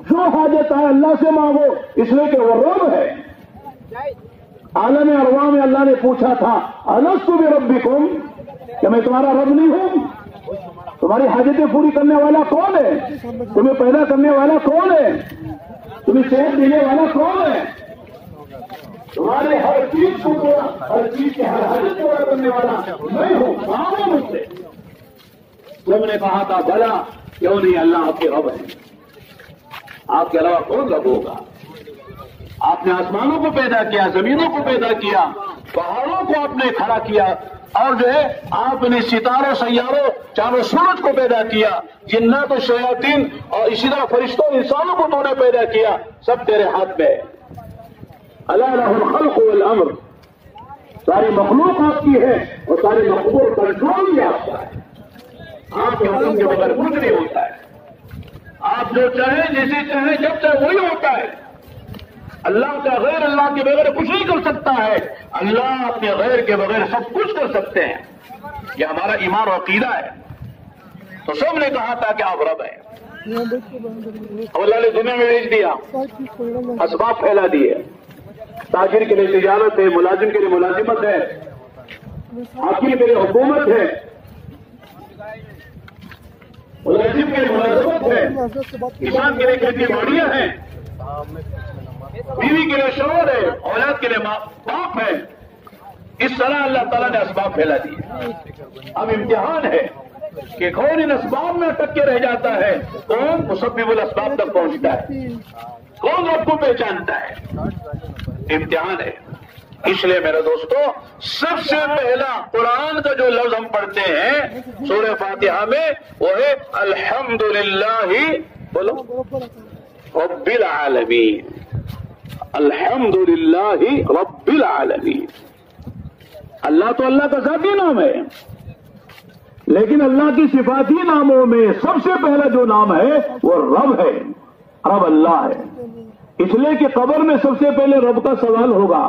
جو حاجت ہے اللہ سے مانگو, اس لیے کہ وہ رب ہے. عالم ارواح میں اللہ نے پوچھا تھا الستو بربکم, کہ میں تمہارا رب نہیں ہوں؟ تمہاری حاجتیں پوری کرنے والا کون ہے؟ تمہیں پیدا کرنے والا کون ہے؟ تمہیں صحت دینے والا کون ہے؟ تمہارے ہر چیز کو ہر چیز کے ہر حاجت پورا کرنے والا میں ہوں, مانگو مجھ سے. تم نے کہا تھا بھلا کیوں نہیں, اللہ آپ کے رب ہے, آپ کے علاوہ کون رب ہوگا؟ آپ نے آسمانوں کو پیدا کیا, زمینوں کو پیدا کیا, پہاڑوں کو آپ نے کھڑا کیا, اور جو ہے آپ نے ستاروں, سیاروں, چاندوں, سورج کو پیدا کیا, جنات و شیاطین اور اسی طرح فرشتوں, انسانوں کو تو نے پیدا کیا. سب تیرے ہاتھ میں ہے. الا لہ الخلق والامر, ساری مخلوق آپ کی ہے اور ساری مخلوق کنٹرول بھی آپ کا ہے. آپ کے حکم کے بغیر کچھ نہیں ہوتا ہے. آپ جو چاہیں, جسے چاہیں, جب چاہے وہی ہوتا ہے. اللہ کا غیر اللہ کے بغیر کچھ نہیں کر سکتا ہے, اللہ اپنے غیر کے بغیر سب کچھ کر سکتے ہیں. یہ ہمارا ایمان و عقیدہ ہے. تو سب نے کہا تھا کہ آپ رب ہیں, اور اللہ نے دنیا میں بھیج دیا, اسباب پھیلا دیے. تاجر کے لیے تجارت ہے, ملازم کے لیے ملازمت ہے, حاکم کے لیے حکومت ہے, ملازم کے لیے ملازمت ہے, کسان کے لیے کھیتی باڑیاں ہیں, بیوی کے لیے شوہر ہے, اولاد کے لیے ماں باپ ہے. اس طرح اللہ تعالیٰ نے اسباب پھیلا دیے. اب امتحان ہے کہ کون ان اسباب میں اٹک کے رہ جاتا ہے, کون مسبب الاسباب تک پہنچتا ہے, کون رب کو پہچانتا ہے. امتحان ہے. اس لیے میرے دوستو, سب سے پہلا قرآن کا جو لفظ ہم پڑھتے ہیں سورہ فاتحہ میں, وہ ہے الحمدللہ, بولو, رب العالمین. الحمدللہ رب العالمین. اللہ تو اللہ کا ذاتی نام ہے, لیکن اللہ کی صفاتی ناموں میں سب سے پہلا جو نام ہے وہ رب ہے. رب اللہ ہے، اس لیے کہ قبر میں سب سے پہلے رب کا سوال ہوگا،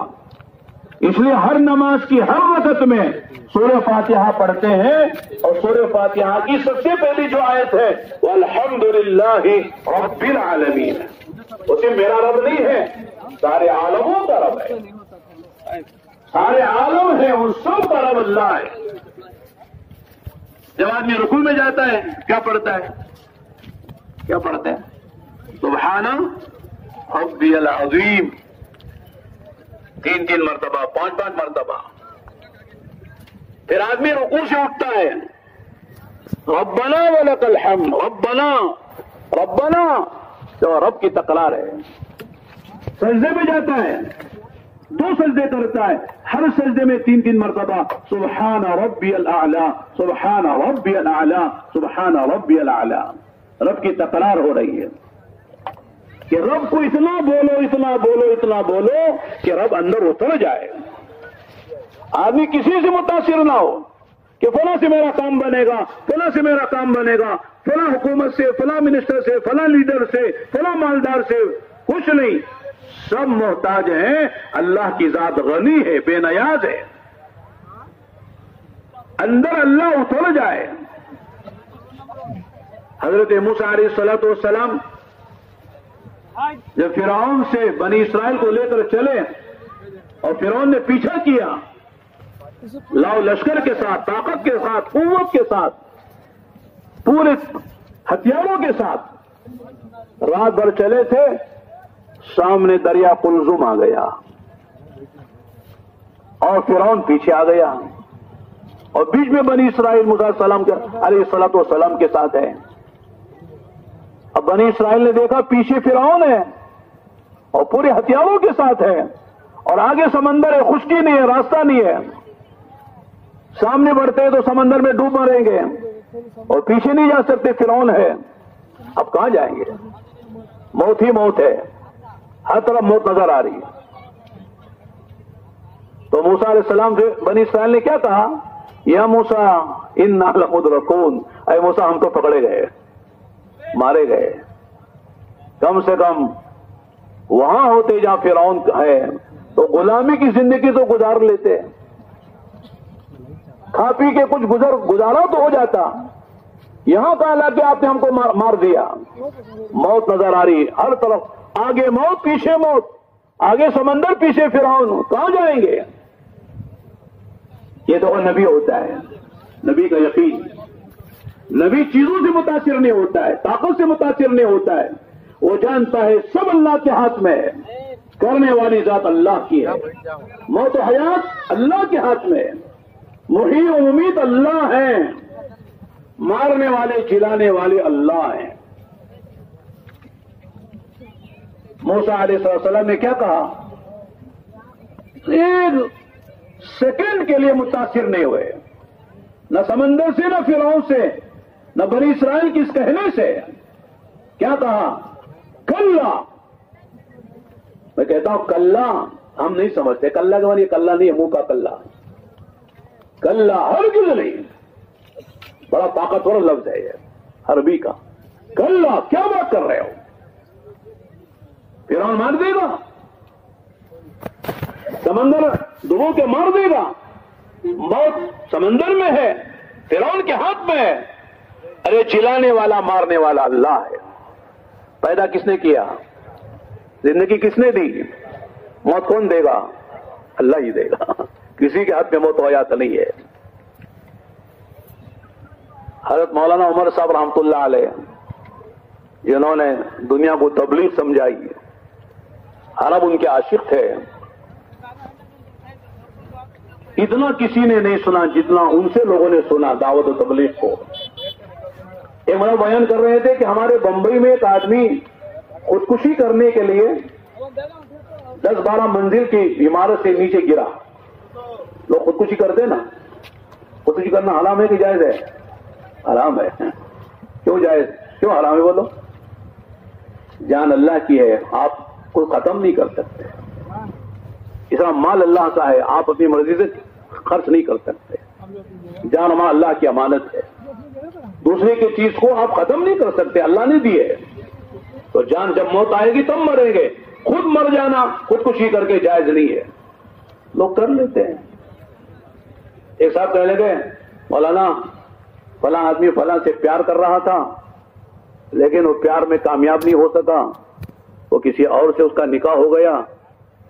اس لیے ہر نماز کی ہر وقت میں سورہ فاتحہ پڑھتے ہیں، اور سورہ فاتحہ کی سب سے پہلی جو آیت ہے والحمدللہ رب العالمین، اسے میرا رب نہیں ہے، سارے عالموں کا رب ہے، سارے عالم ہے، ان سب کا رب اللہ ہے۔ جب آدمی رکوع میں جاتا ہے کیا پڑھتا ہے؟ کیا پڑھتا ہے؟ سبحان ربی العظیم، 3 مرتبہ، 5 مرتبہ۔ پھر آدمی رکوع سے اٹھتا ہے، ربنا ولک الحمد، ربنا ربنا، تو رب کی تکرار ہے۔ سجدے میں جاتا ہے، 2 سجدے کرتا ہے، ہر سجدے میں 3 مرتبہ سبحان ربی الاعلی، سبحان ربی الاعلی، سبحان ربی الاعلی، رب کی تکرار ہو رہی ہے کہ رب کو اتنا بولو، اتنا بولو، اتنا بولو کہ رب اندر اتر جائے۔ آدمی کسی سے متاثر نہ ہو کہ فلاں سے میرا کام بنے گا، فلاں سے میرا کام بنے گا، فلاں حکومت سے، فلاں منسٹر سے، فلاں لیڈر سے، فلاں مالدار سے، کچھ نہیں، سب محتاج ہیں، اللہ کی ذات غنی ہے، بے نیاز ہے، اندر اللہ اتر جائے۔ حضرت موسیٰ علیہ السلام جب فرعون سے بنی اسرائیل کو لے کر چلے اور فرعون نے پیچھا کیا لاؤ لشکر کے ساتھ، طاقت کے ساتھ، قوت کے ساتھ، پورے ہتھیاروں کے ساتھ، رات بھر چلے تھے، سامنے دریا قلزم آ گیا اور فرعون پیچھے آ گیا، اور بیچ میں بنی اسرائیل موسیٰ علیہ السلام کے ساتھ ہے۔ اب بنی اسرائیل نے دیکھا پیچھے فرعون ہے اور پورے ہتھیاروں کے ساتھ ہے، اور آگے سمندر ہے، خشکی نہیں ہے، راستہ نہیں ہے، سامنے بڑھتے تو سمندر میں ڈوب مریں گے، اور پیچھے نہیں جا سکتے، فرعون ہے، اب کہاں جائیں گے؟ موت ہی موت ہے، ہر طرف موت نظر آ رہی ہے۔ تو موسیٰ علیہ السلام سے بنی اسرائیل نے کیا کہا؟ یا موسیٰ انا لمدرکون، اے موسیٰ ہم تو پکڑے گئے، مارے گئے، کم سے کم وہاں ہوتے جہاں فرعون ہے تو غلامی کی زندگی تو گزار لیتے، کھا پی کے کچھ گزارا تو ہو جاتا، یہاں کا اللہ کہ آپ نے ہم کو مار دیا، موت نظر آ رہی ہر طرف، آگے موت پیچھے موت، آگے سمندر پیچھے فرعون، کہاں جائیں گے؟ یہ تو نبی ہوتا ہے، نبی کا یقین، نبی چیزوں سے متاثر نہیں ہوتا ہے، طاقت سے متاثر نہیں ہوتا ہے، وہ جانتا ہے سب اللہ کے ہاتھ میں ہے، کرنے والی ذات اللہ کی ہے، موت و حیات اللہ کے ہاتھ میں ہے، محیی و ممیت اللہ ہیں، مارنے والے جلانے والے اللہ ہیں۔ موسیٰ علیہ السلام نے کیا کہا؟ ایک سیکنڈ کے لیے متاثر نہیں ہوئے، نہ سمندر سے، نہ فرعون سے، نہ بنی اسرائیل کی اس کہنے سے۔ کیا کہا؟ کلا، میں کہتا ہوں کلا ہم نہیں سمجھتے، کلا کا معنی کلا نہیں ہے، منہ کا کلا، کلا ہرگز نہیں، بڑا طاقتور لفظ ہے یہ عربی کا، کلا کیا بات کر رہے ہو؟ فرعون مار دے گا، سمندر ڈبو کے مار دے گا، موت سمندر میں ہے، فرعون کے ہاتھ میں ہے، ارے چلانے والا مارنے والا اللہ ہے۔ پیدا کس نے کیا؟ زندگی کس نے دی؟ موت کون دے گا؟ اللہ ہی دے گا، کسی کے ہاتھ میں موت و حیات نہیں ہے۔ حضرت مولانا عمر صاحب رحمۃ اللہ علیہ جنہوں نے دنیا کو تبلیغ سمجھائی، عرب ان کے عاشق تھے، اتنا کسی نے نہیں سنا جتنا ان سے لوگوں نے سنا دعوت و تبلیغ کو۔ ایک مرتبہ بیان کر رہے تھے کہ ہمارے بمبئی میں ایک آدمی خودکشی کرنے کے لیے 10-12 منزل کی عمارت سے نیچے گرا۔ لوگ خودکشی کرتے نا، خودکشی کرنا حرام ہے کہ جائز ہے؟ حرام ہے۔ کیوں جائز؟ کیوں حرام ہے بولو؟ جان اللہ کی ہے، آپ کو ختم نہیں کر سکتے، اس طرح مال اللہ کا ہے، آپ اپنی مرضی سے خرچ نہیں کر سکتے، جان مال اللہ کی امانت ہے، دوسرے کی چیز کو آپ ختم نہیں کر سکتے، اللہ نے دی ہے۔ تو جان جب موت آئے گی تب مریں گے. خود مر جانا خودکشی کر کے جائز نہیں ہے. لوگ کر لیتے ہیں. ایک صاحب کہنے لگے مولانا فلاں آدمی فلاں سے پیار کر رہا تھا لیکن وہ پیار میں کامیاب نہیں ہو سکا, وہ کسی اور سے اس کا نکاح ہو گیا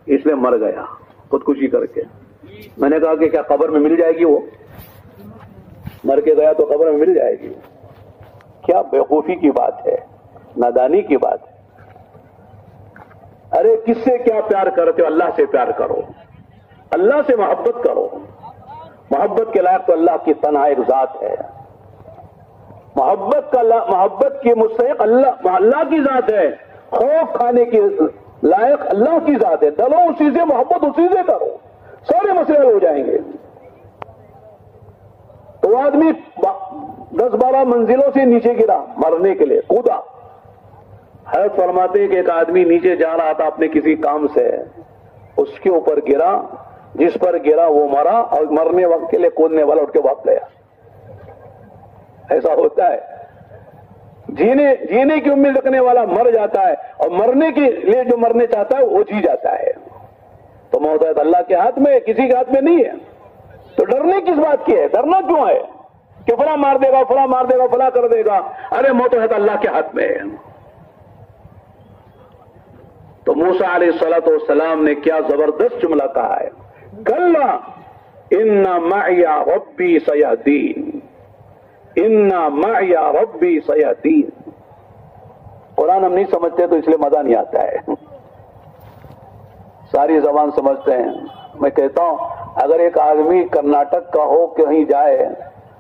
اس لیے مر گیا خودکشی کر کے. میں نے کہا کہ کیا قبر میں مل جائے گی؟ وہ مر کے گیا تو قبر میں مل جائے گی؟ کیا بیوقوفی کی بات ہے, نادانی کی بات ہے. ارے کس سے کیا پیار کرتے ہو؟ اللہ سے پیار کرو, اللہ سے محبت کرو. محبت کے لائق تو اللہ کی تنہا ایک ذات ہے. محبت کی مستحق اللہ کی ذات ہے. خوف کھانے کی لائق اللہ کی ذات ہے. ڈلو اسی سے, محبت اسی سے کرو, سارے مسئلے ہو جائیں گے. تو آدمی 10-12 منزلوں سے نیچے گرا مرنے کے لیے, کودا. حضرت فرماتے کہ ایک آدمی نیچے جا رہا تھا اپنے کسی کام سے, اس کے اوپر گرا, جس پر گرا وہ مرا, اور مرنے وقت کے لیے کودنے والا اٹھ کے بھاگ گیا. ایسا ہوتا ہے. جینے کی امید رکھنے والا مر جاتا ہے, اور مرنے کے لیے جو مرنے چاہتا ہے وہ جی جاتا ہے. تو موت اللہ کے ہاتھ میں, کسی کے ہاتھ میں نہیں ہے. تو ڈرنے کس بات کی ہے؟ ڈرنا کیوں ہے کہ فلاں مار دے گا, فلاں مار دے گا, فلاں کر دے گا؟ ارے موت اللہ کے ہاتھ میں ہے. تو موسیٰ علیہ الصلوۃ والسلام نے کیا زبردست جملہ کہا ہے, کلا ان معی ربی سیہدین, ان معی ربی سیہدین. قرآن ہم نہیں سمجھتے تو اس لیے مزہ نہیں آتا ہے, ساری زبان سمجھتے ہیں. میں کہتا ہوں اگر ایک آدمی کرناٹک کا ہو کہیں جائے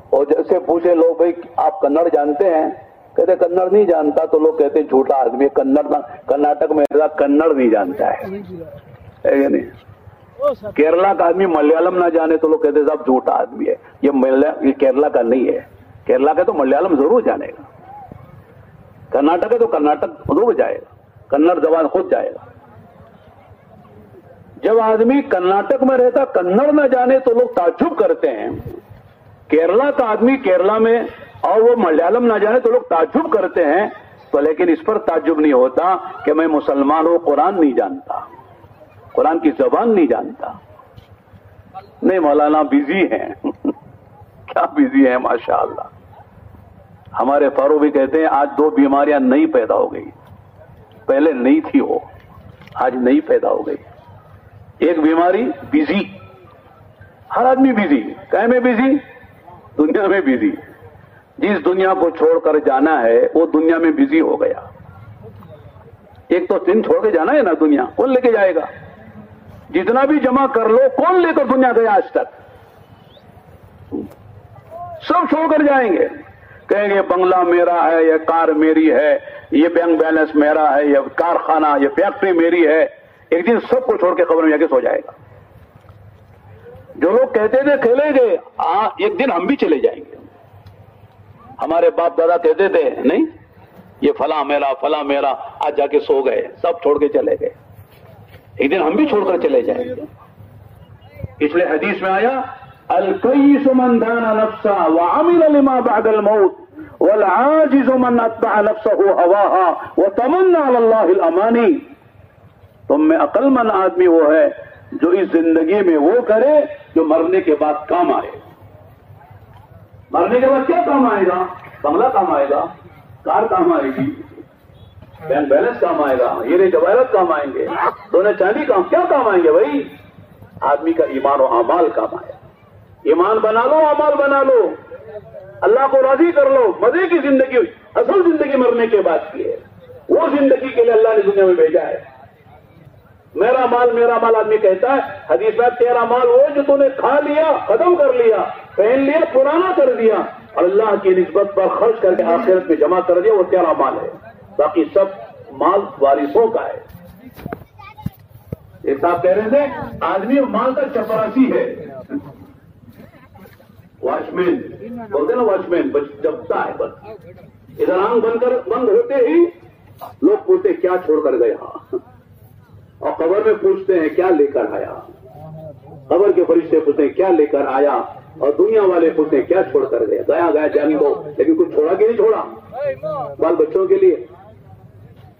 اور جیسے پوچھے لوگ بھائی آپ کنڑ جانتے ہیں, کہتے کنڑ نہیں جانتا, تو لوگ کہتے جھوٹا آدمی. کرناٹک میں کنڑ نہیں جانتا ہے نہیں. کیرلا کا آدمی ملیالم نہ جانے تو لوگ کہتے صاحب جھوٹا آدمی ہے. یہ کیرلا کا نہیں ہے. کیرلا کا تو ملیالم ضرور جانے گا, کرناٹک ہے تو کرناٹک ضرور جائے گا, کنڑ زبان خود جائے گا. جب آدمی کرناٹک میں رہتا کنڑ نہ جانے تو لوگ تعجب کرتے ہیں. کیرلا کا آدمی کیرلا میں اور وہ ملیالم نہ جانے تو لوگ تعجب کرتے ہیں. تو لیکن اس پر تعجب نہیں ہوتا کہ میں مسلمان ہوں, قرآن نہیں جانتا, قرآن کی زبان نہیں جانتا. نہیں مولانا بزی ہیں. کیا بزی ہیں ماشاءاللہ. ہمارے فاروق بھی کہتے ہیں آج 2 بیماریاں نئی پیدا ہو گئی, پہلے نہیں تھی وہ, آج نئی پیدا ہو گئی. ایک بیماری بزی, ہر آدمی بزی. کہیں میں بزی؟ دنیا میں بزی. جس دنیا کو چھوڑ کر جانا ہے وہ دنیا میں بزی ہو گیا. ایک تو دن چھوڑ کے جانا ہے نا, دنیا کون لے کے جائے گا؟ جتنا بھی جمع کر لو کون لے کر دنیا گیا آج تک؟ سب چھوڑ کر جائیں گے. کہیں گے بنگلہ میرا ہے, یہ کار میری ہے, یہ بینک بیلنس میرا ہے, یہ کارخانہ, یہ فیکٹری میری ہے. ایک دن سب کو چھوڑ کے قبر میں جا کے سو جائے گا. جو لوگ کہتے تھے چلے گئے, ایک دن ہم بھی چلے جائیں گے. ہمارے باپ دادا کہتے تھے نہیں یہ فلاں میرا فلاں میرا, آج جا کے سو گئے, سب چھوڑ کے چلے گئے. ایک دن ہم بھی چھوڑ کر چلے جائیں گے. اس لیے حدیث میں آیا الکیس من دان نفسا وعمل لما بعد الموت والعاجز من اتبع نفسه هواها وتمنى على الله الامانی. تم میں عقل مند آدمی وہ ہے جو اس زندگی میں وہ کرے جو مرنے کے بعد کام آئے. مرنے کے بعد کیا کام آئے گا؟ بنگلہ کام آئے گا, کار کام آئے گی, بینک بیلنس کام آئے گا, ہیرے جواہرات کام آئیں گے, سونے چاندی کام, کیا کام آئیں گے بھائی؟ آدمی کا ایمان و اعمال کام آئے. ایمان بنا لو, اعمال بنا لو, اللہ کو راضی کر لو. مزے کی زندگی, اصل زندگی مرنے کے بعد کی ہے. وہ زندگی کے لیے اللہ نے دنیا میں بھیجا ہے. میرا مال آدمی کہتا ہے حدیث میں تیرا مال وہ جو تو نے کھا لیا, ختم کر لیا, پہن لیا, پرانا کر دیا, اور اللہ کی نسبت پر خرچ کر کے آخرت میں جمع کر دیا, وہ تیرا مال ہے. باقی سب مال وارثوں کا ہے. ایک صاحب کہہ رہے تھے آدمی مال کا چپراسی ہے, واچ مین بولتے نا, واچ مین جبتا ہے بس. ادھر آنکھ بند ہوتے ہی لوگ پوچھتے کیا چھوڑ کر گئے, اور قبر میں پوچھتے ہیں کیا لے کر آیا. قبر کے فرشتے پوچھتے ہیں کیا لے کر آیا, اور دنیا والے پوچھتے ہیں کیا چھوڑ کر گئے. گیا جانے دو, لیکن کچھ چھوڑا کہ نہیں چھوڑا؟ بال بچوں کے لیے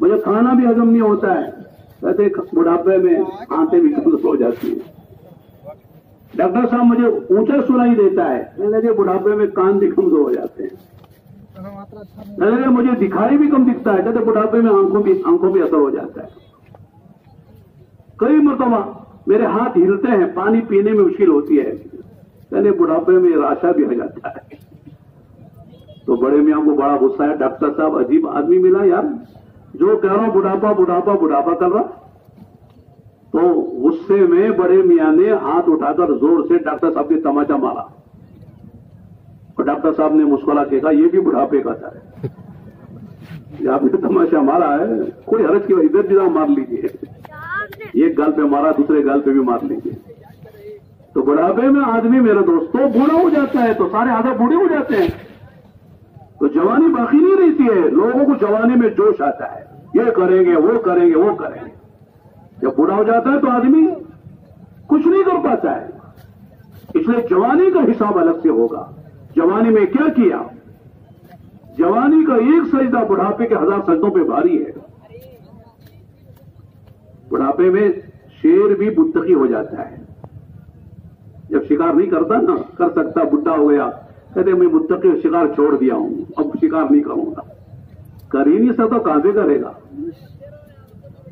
مجھے کھانا بھی ہضم نہیں ہوتا ہے. کہتے بڑھاپے میں آنتیں بھی کمزور ہو جاتی ہیں. ڈاکٹر صاحب مجھے اونچا سنائی دیتا ہے. میں لگے بڑھاپے میں کان بھی کمزور ہو جاتے ہیں. میں لگے مجھے دکھائی بھی کم دکھتا ہے. کہتے بڑھاپے میں آنکھوں بھی اثر ہو جاتا ہے. کئی مرتبہ میرے ہاتھ ہلتے ہیں, پانی پینے میں مشکل ہوتی ہے. کہتے بڑھاپے میں راشا بھی ہو جاتا ہے. تو بڑے میاں کو بڑا غصہ ہے. ڈاکٹر صاحب عجیب آدمی ملا یار, جو کہہ رہا ہوں بڑھاپا بڑھاپا بڑھاپا کر رہا. تو غصے میں بڑے میاں نے ہاتھ اٹھا کر زور سے ڈاکٹر صاحب کے تماچا مارا. اور ڈاکٹر صاحب نے مسکرا کے کہا یہ بھی بڑھاپے کا تھا. آپ نے تماشا مارا ہے, کوئی حرج کی ادھر جدھر مار لیجیے. ایک گال پہ مارا, دوسرے گال پہ بھی مار لیجیے. تو بڑھاپے میں آدمی میرے دوستوں بوڑھا ہو جاتا ہے تو سارے آدھا بوڑھے ہو جاتے ہیں. تو جوانی باقی نہیں رہتی ہے. لوگوں کو جوانی میں جوش آتا ہے, یہ کریں گے وہ کریں گے وہ کریں گے. جب بوڑھا ہو جاتا ہے تو آدمی کچھ نہیں کر پاتا ہے. اس لیے جوانی کا حساب الگ سے ہوگا. جوانی میں کیا کیا؟ جوانی کا ایک سجدہ بڑھاپے کے 1000 سجدوں پہ بھاری ہے. بڑھاپے میں شیر بھی متقی ہو جاتا ہے. جب شکار نہیں کرتا نا, کر سکتا, بڈھا ہو گیا, کہتے میں متقی شکار چھوڑ دیا ہوں, اب شکار نہیں کروں گا. کر ہی نہیں سکتا, کہاں سے کرے گا؟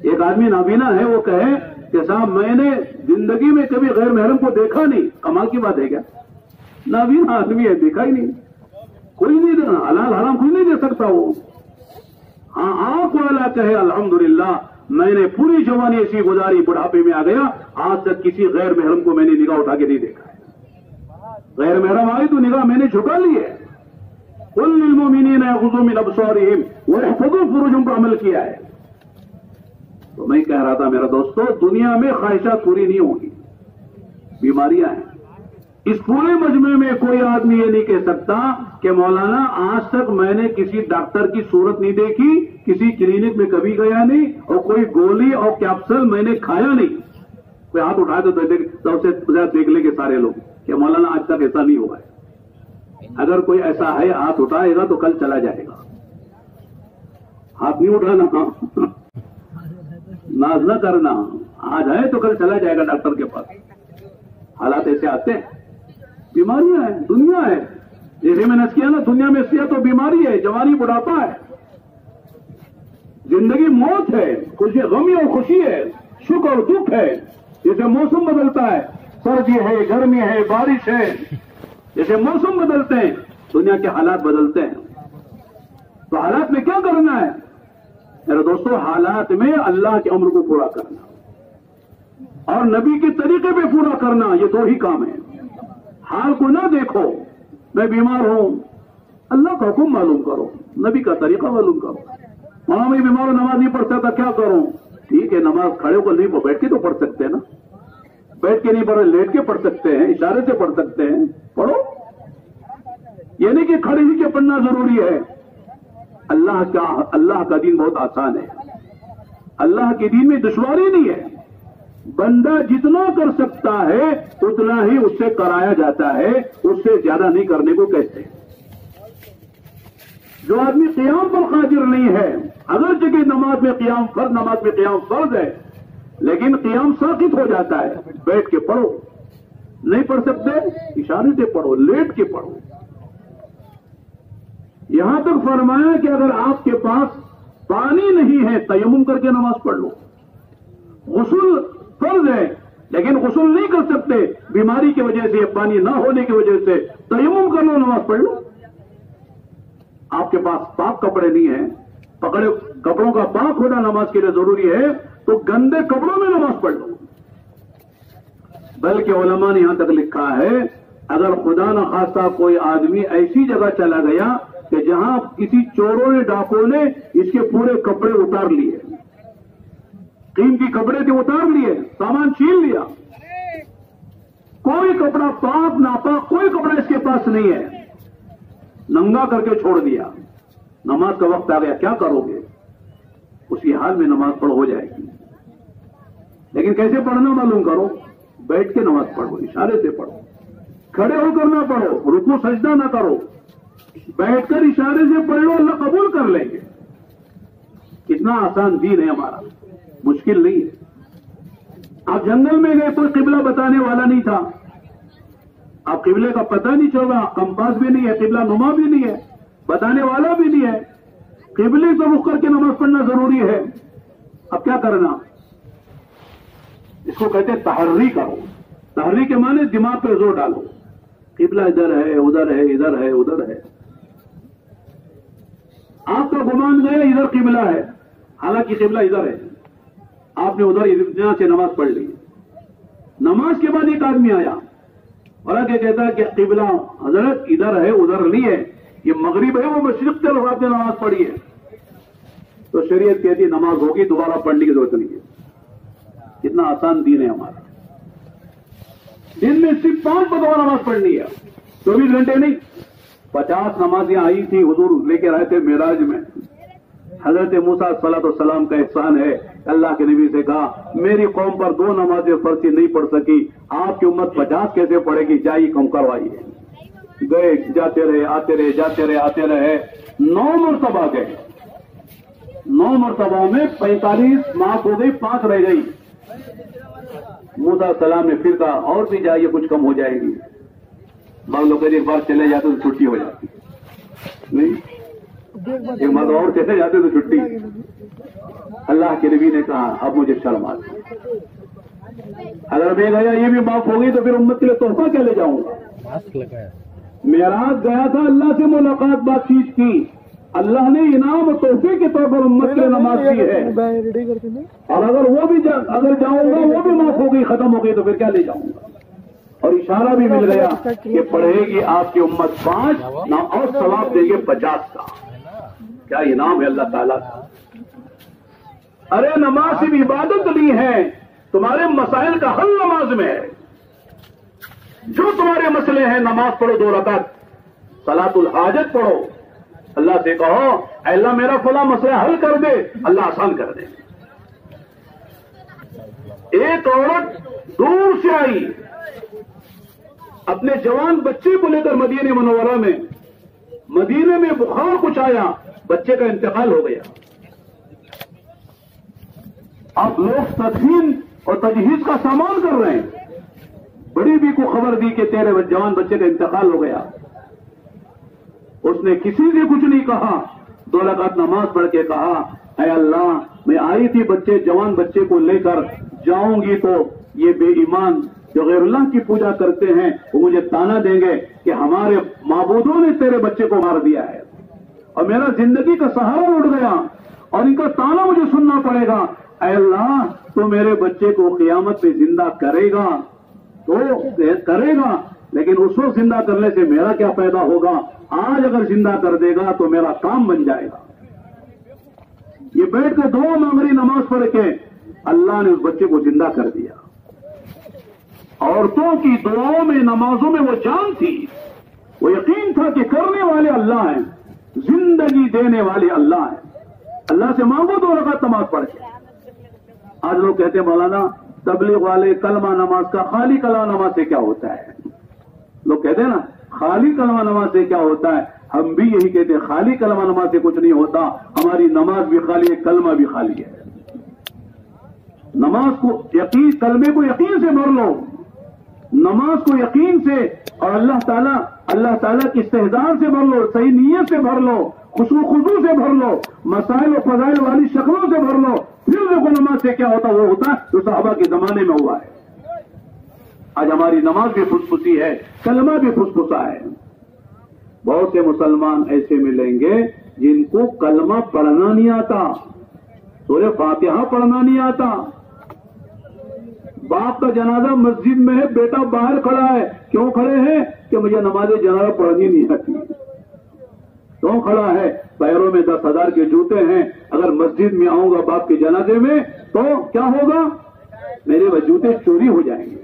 ایک آدمی نابینا ہے, وہ کہے کہ صاحب میں نے زندگی میں کبھی غیر محرم کو دیکھا نہیں. کمال کی بات ہے کیا؟ نابینا آدمی ہے, دیکھا ہی نہیں. کوئی نہیں دینا, حلال حرام کوئی نہیں دے سکتا وہ. ہاں آنکھ والا کہے الحمدللہ میں نے پوری جوانی ایسی گزاری, بڑھاپے میں آ گیا, آج تک کسی غیر محرم کو میں نے نگاہ اٹھا کے نہیں دیکھا ہے. غیر محرم آئی تو نگاہ میں نے جھکا لی ہے. قل للمؤمنین یغضوا من ابصارہم ویحفظوا فروجہم پر عمل کیا ہے. تو میں کہہ رہا تھا میرا دوستو, دنیا میں خواہشات پوری نہیں ہوگی, بیماریاں ہیں. اس پورے مجمع میں کوئی آدمی یہ نہیں کہہ سکتا کہ مولانا آج تک میں نے کسی ڈاکٹر کی صورت نہیں دیکھی, کسی کلینک میں کبھی گیا نہیں, اور کوئی گولی اور کیپسول میں نے کھایا نہیں. کوئی ہاتھ اٹھائے تو سب سے دیکھ لیں گے سارے لوگ کہ مولانا آج تک ایسا نہیں ہوا ہے. اگر کوئی ایسا ہے ہاتھ اٹھائے گا تو کل چلا جائے گا. ہاتھ نہیں اٹھانا, ناز نہ کرنا. آج ہے تو کل چلا جائے گا ڈاکٹر کے پاس. حالات ایسے آتے ہیں. بیماریاں ہیں, دنیا ہے. جیسے میں نے کیا نا, دنیا میں صحت و بیماری ہے, جوانی بڑھاپا ہے, زندگی موت ہے, خوشی غمی اور خوشی ہے, سکھ اور دکھ ہے. جیسے موسم بدلتا ہے, سردی ہے, گرمی ہے, بارش ہے, جیسے موسم بدلتے ہیں دنیا کے حالات بدلتے ہیں. تو حالات میں کیا کرنا ہے میرے دوستوں؟ حالات میں اللہ کے امر کو پورا کرنا اور نبی کے طریقے پہ پورا کرنا, یہ دو ہی کام ہیں. حال کو نہ دیکھو, میں بیمار ہوں, اللہ کا حکم معلوم کرو, نبی کا طریقہ معلوم کرو. وہاں میں بیمار ہوں, نماز نہیں پڑھ سکتا, کیا کروں؟ ٹھیک ہے, نماز کھڑے ہو کر نہیں, بیٹھ کے تو پڑھ سکتے ہیں نا. بیٹھ کے نہیں پڑھ, لیٹ کے پڑھ سکتے ہیں, اشارے سے پڑھ سکتے ہیں, پڑھو. یہ نہیں کہ کھڑے ہی کے پڑھنا ضروری ہے. اللہ کا دین بہت آسان ہے. اللہ کے دین میں دشواری نہیں ہے. بندہ جتنا کر سکتا ہے اتنا ہی اس سے کرایا جاتا ہے, اس سے زیادہ نہیں کرنے کو کہتے ہیں. جو آدمی قیام پر قادر نہیں ہے, اگر جگہ نماز میں قیام فرض ہے, لیکن قیام ساقط ہو جاتا ہے, بیٹھ کے پڑھو. نہیں پڑھ سکتے, اشارے سے پڑھو, لیٹ کے پڑھو. یہاں تک فرمایا کہ اگر آپ کے پاس پانی نہیں ہے, تیمم کر کے نماز پڑھ لو. غسل فرض ہے لیکن غسل نہیں کر سکتے بیماری کی وجہ سے, پانی نہ ہونے کی وجہ سے, تیمم کر لو, نماز پڑھ لو. آپ کے پاس پاک کپڑے نہیں ہیں, کپڑوں کا پاک ہونا نماز کے لیے ضروری ہے, تو گندے کپڑوں میں نماز پڑھ لو. بلکہ علماء نے یہاں تک لکھا ہے, اگر خدا نہ خواستہ کوئی آدمی ایسی جگہ چلا گیا کہ جہاں کسی چوروں نے, ڈاکوں نے اس کے پورے کپڑے اتار لیے, قیمتی کپڑے تھے اتار لیے, سامان چھین لیا, کوئی کپڑا پاک ناپاک کوئی کپڑا اس کے پاس نہیں ہے, ننگا کر کے چھوڑ دیا, نماز کا وقت آ گیا, کیا کرو گے؟ اسی حال میں نماز پڑھ ہو جائے گی. لیکن کیسے پڑھنا معلوم کرو, بیٹھ کے نماز پڑھو, اشارے سے پڑھو, کھڑے ہو کر نہ پڑھو, رکوع سجدہ نہ کرو, بیٹھ کر اشارے سے پڑھ لو, اللہ قبول کر لیں گے. کتنا آسان دین ہے ہمارا، مشکل نہیں ہے۔ آپ جنگل میں گئے، کوئی قبلہ بتانے والا نہیں تھا، آپ قبلے کا پتہ نہیں چل رہا، کمپاس بھی نہیں ہے، قبلہ نما بھی نہیں ہے، بتانے والا بھی نہیں ہے، قبلے سے رخ کر کے نماز پڑھنا ضروری ہے۔ اب کیا کرنا؟ اس کو کہتے ہیں تحری کرو۔ تحری کے معنی دماغ پہ زور ڈالو، قبلہ ادھر ہے، ادھر ہے، ادھر ہے، ادھر ہے۔ آپ کا گمان گیا ادھر قبلہ ہے، حالانکہ قبلہ ادھر ہے، آپ نے ادھر اطمینان سے نماز پڑھ لی۔ نماز کے بعد ایک آدمی آیا اور آگے کہتا ہے کہ قبلہ حضرت ادھر ہے، ادھر نہیں ہے، یہ مغرب ہے، وہ مشرق سے لوگ آپ نے نماز پڑھی ہے۔ تو شریعت کہتی ہے نماز ہوگی، دوبارہ پڑھنے کی ضرورت نہیں ہے۔ کتنا آسان دین ہے ہمارا۔ دن میں صرف 5 مرتبہ نماز پڑھنی ہے، 24 گھنٹے نہیں۔ 50 نمازیں آئی تھی، حضور لے کے رہے تھے معراج میں۔ حضرت موسیٰ علیہ السلام کا احسان ہے، اللہ کے نبی سے کہا میری قوم پر 2 نمازیں فرض نہیں پڑھ سکی، آپ کی امت 50 کیسے پڑھے گی، جائیے کم کروائیے۔ گئے، جاتے رہے، آتے رہے، جاتے رہے، آتے رہے، 9 مرتبہ گئے۔ 9 مرتبہ میں 45 معاف ہو گئی، 5 رہ گئی۔ موسیٰ علیہ السلام نے پھر کہا اور بھی جائیے، کچھ کم ہو جائے گی۔ بعض لوگ ایک بار چلے جاتے تو چھٹی ہو جاتی، نہیں ایک مرتبہ اور چلے جاتے تو چھٹی۔ اللہ کے نبی نے کہا اب مجھے شرم آتی، اگر میں گیا یہ بھی معاف ہو گئی تو پھر امت کے لیے تحفہ کیا لے جاؤں گا۔ معراج گیا تھا، اللہ سے ملاقات، بات چیت کی، اللہ نے انعام و تحفے کے طور پر امت کے لیے نماز دی ہے، اور اگر وہ بھی اگر جاؤں گا وہ بھی معاف ہو گئی، ختم ہو گئی تو پھر کیا لے جاؤں گا۔ اور اشارہ بھی مل گیا کہ پڑھے گی آپ کی امت 5 اور ثواب دیں گے 50 کا۔ کیا انعام ہے اللہ تعالیٰ کا۔ ارے نماز صرف عبادت نہیں ہے، تمہارے مسائل کا حل نماز میں ہے۔ جو تمہارے مسئلے ہیں نماز پڑھو، 2 رکعت صلاۃ الحاجت پڑھو، اللہ سے کہو اے اللہ میرا فلاں مسئلہ حل کر دے، اللہ آسان کر دے۔ ایک عورت دور سے آئی، اپنے جوان بچے کو لے کر مدینہ منورہ میں، مدینے میں بخار کچھ آیا، بچے کا انتقال ہو گیا۔ اب لوگ تدفین اور تجہیز کا سامان کر رہے ہیں، بڑی بی کو خبر دی کہ تیرے جوان بچے کا انتقال ہو گیا۔ اس نے کسی سے کچھ نہیں کہا، 2 رکعت نماز پڑھ کے کہا اے اللہ میں آئی تھی بچے جوان بچے کو لے کر، جاؤں گی تو یہ بے ایمان جو غیر اللہ کی پوجا کرتے ہیں وہ مجھے تانا دیں گے کہ ہمارے معبودوں نے تیرے بچے کو مار دیا ہے، اور میرا زندگی کا سہارا اٹھ گیا اور ان کا تانا مجھے سننا پڑے گا۔ اے اللہ تو میرے بچے کو قیامت میں زندہ کرے گا تو کرے گا، لیکن اس کو زندہ کرنے سے میرا کیا فائدہ ہوگا، آج اگر زندہ کر دے گا تو میرا کام بن جائے گا۔ یہ بیٹھ کے 2 مانگری نماز پڑھ کے اللہ نے اس بچے کو زندہ کر دیا۔ عورتوں کی دعاؤں میں، نمازوں میں وہ جان تھی، وہ یقین تھا کہ کرنے والے اللہ ہیں، زندگی دینے والے اللہ ہیں۔ اللہ سے مانگو 2 رکعت نماز پڑھ کے۔ آج لوگ کہتے ہیں مولانا تبلیغ والے کلمہ نماز کا، خالی کلمہ نماز سے کیا ہوتا ہے؟ لوگ کہتے ہیں نا خالی کلمہ نماز سے کیا ہوتا ہے، ہم بھی یہی کہتے ہیں خالی کلمہ نماز سے کچھ نہیں ہوتا، ہماری نماز بھی خالی ہے، کلمہ بھی خالی ہے۔ نماز کو یقین، کلمے کو یقین سے بھر لو، نماز کو یقین سے، اور اللہ تعالیٰ کی استحضار سے بھر لو، صحیح نیت سے بھر لو، خشوع خضوع سے بھر لو، مسائل و فضائل والی شکلوں سے بھر لو، پھر دیکھو نماز سے کیا ہوتا، وہ ہوتا ہے جو صحابہ کے زمانے میں ہوا ہے۔ آج ہماری نماز بھی پھسپھسی ہے، کلمہ بھی پھسپھسا ہے۔ بہت سے مسلمان ایسے ملیں گے جن کو کلمہ پڑھنا نہیں آتا، سورہ فاتحہ پڑھنا نہیں آتا۔ باپ کا جنازہ مسجد میں ہے، بیٹا باہر کھڑا ہے، کیوں کھڑے ہیں؟ کہ مجھے نماز جنازہ پڑھنی نہیں آتی۔ کیوں کھڑا ہے؟ پیروں میں 10,000 کے جوتے ہیں، اگر مسجد میں آؤں گا باپ کے جنازے میں تو کیا ہوگا؟ میرے جوتے چوری ہو جائیں گے۔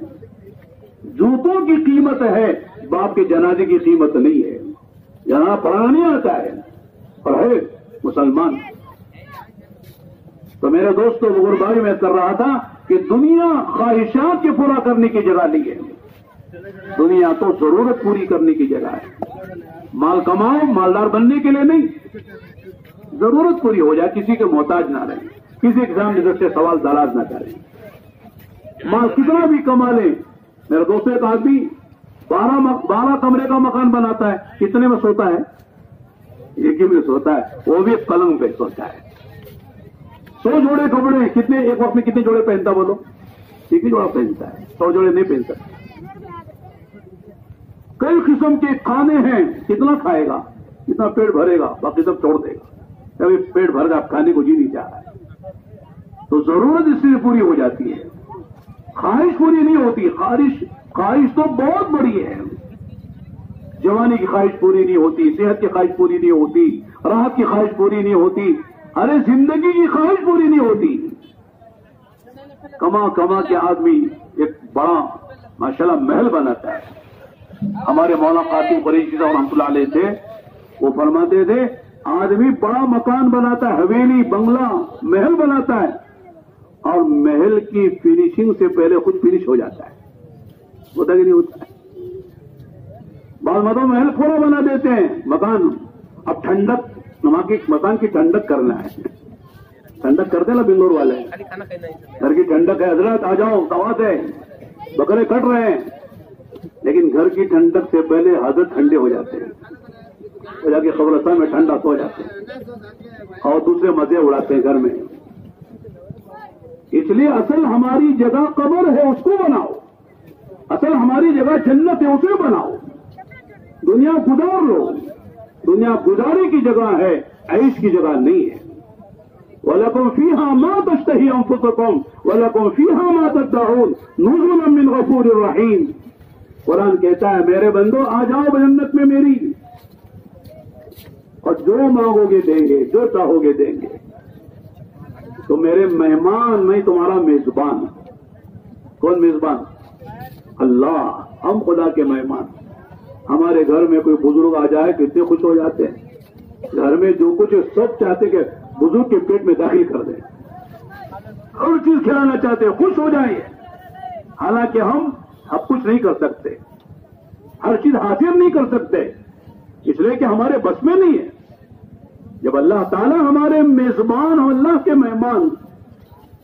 جوتوں کی قیمت ہے، باپ کے جنازے کی قیمت نہیں ہے۔ جنازہ پڑھنا نہیں آتا ہے اور ہے مسلمان۔ تو میرے دوستوں بزرگ بھائی، میں کر رہا تھا کہ دنیا خواہشات کے پورا کرنے کی جگہ نہیں ہے، دنیا تو ضرورت پوری کرنے کی جگہ ہے۔ مال کماؤ مالدار بننے کے لیے نہیں، ضرورت پوری ہو جائے, کسی کے محتاج نہ رہیں, کسی ایگزام نظر سے سوال دراز نہ کریں. مال کتنا بھی کما لیں. میرے دوست ایک آدمی 12 کمرے کا مکان بناتا ہے, کتنے میں سوتا ہے؟ ایک ہی میں سوتا ہے, وہ بھی پلنگ پہ سوتا ہے. 100 جوڑے کپڑے, کتنے ایک وقت میں کتنے جوڑے پہنتا بولو؟ ایک ہی جوڑا پہنتا ہے, 100 جوڑے نہیں پہنتا. کئی قسم کے کھانے ہیں, کتنا کھائے گا؟ کتنا پیٹ بھرے گا, باقی سب چھوڑ دے گا. کبھی پیٹ بھر گا, کھانے کو جی نہیں چاہ رہا ہے. تو ضرورت اس سے پوری ہو جاتی ہے, خواہش پوری نہیں ہوتی. خواہش تو بہت بڑی ہے. جوانی کی خواہش پوری نہیں ہوتی, صحت کی خواہش پوری نہیں ہوتی, راحت کی خواہش پوری نہیں ہوتی, ارے زندگی کی خواہش پوری نہیں ہوتی. کما کما کے آدمی ایک بڑا ماشاءاللہ محل بناتا ہے. ہمارے مولانا قاسم قریشی صاحب رحمۃ اللہ علیہ تھے, وہ فرماتے تھے آدمی بڑا مکان بناتا ہے, حویلی, بنگلہ, محل بناتا ہے, اور محل کی فنیشنگ سے پہلے خود فنش ہو جاتا ہے. ہوتا کہ نہیں ہوتا ہے؟ بعض مدوں محل پورا بنا دیتے ہیں مکان. اب ٹھنڈک مکان کی ٹھنڈک کرنا ہے. ٹھنڈک کرتے نا بنگلور والے, گھر کی ٹھنڈک ہے, حضرات آ جاؤ, دعوت ہے, بکرے کٹ رہے ہیں. لیکن گھر کی ٹھنڈک سے پہلے حضرت ٹھنڈے ہو جاتے ہیں, ہو جا کے قبرستان میں ٹھنڈا سو جاتے ہیں اور دوسرے مزے اڑاتے ہیں گھر میں. اس لیے اصل ہماری جگہ قبر ہے, اس کو بناؤ. اصل ہماری جگہ جنت ہے, اسے بناؤ. دنیا گزار لو, دنیا گزارے کی جگہ ہے, عیش کی جگہ نہیں ہے. وَلَكُمْ فِيهَا مَا تَشْتَهِي أَنفُسُكُمْ وَلَكُمْ فِيهَا مَا تَدَّعُونَ نُزُلًا مِّنْ غَفُورٍ رَّحِيمٍ. قرآن کہتا ہے میرے بندو آ جاؤ جنت میں میری, اور جو مانگو گے دیں گے, جو چاہو گے دیں گے. تو میرے مہمان, میں تمہارا میزبان. کون میزبان؟ اللہ. ہم خدا کے مہمان. ہمارے گھر میں کوئی بزرگ آ جائے کتنے خوش ہو جاتے ہیں. گھر میں جو کچھ سب چاہتے کہ بزرگ کے پیٹ میں داخل کر دیں, ہر چیز کھلانا چاہتے ہیں, خوش ہو جائیں. حالانکہ ہم اب کچھ نہیں کر سکتے, ہر چیز حاصل نہیں کر سکتے, اس لیے کہ ہمارے بس میں نہیں ہے. جب اللہ تعالیٰ ہمارے میزبان اور اللہ کے مہمان,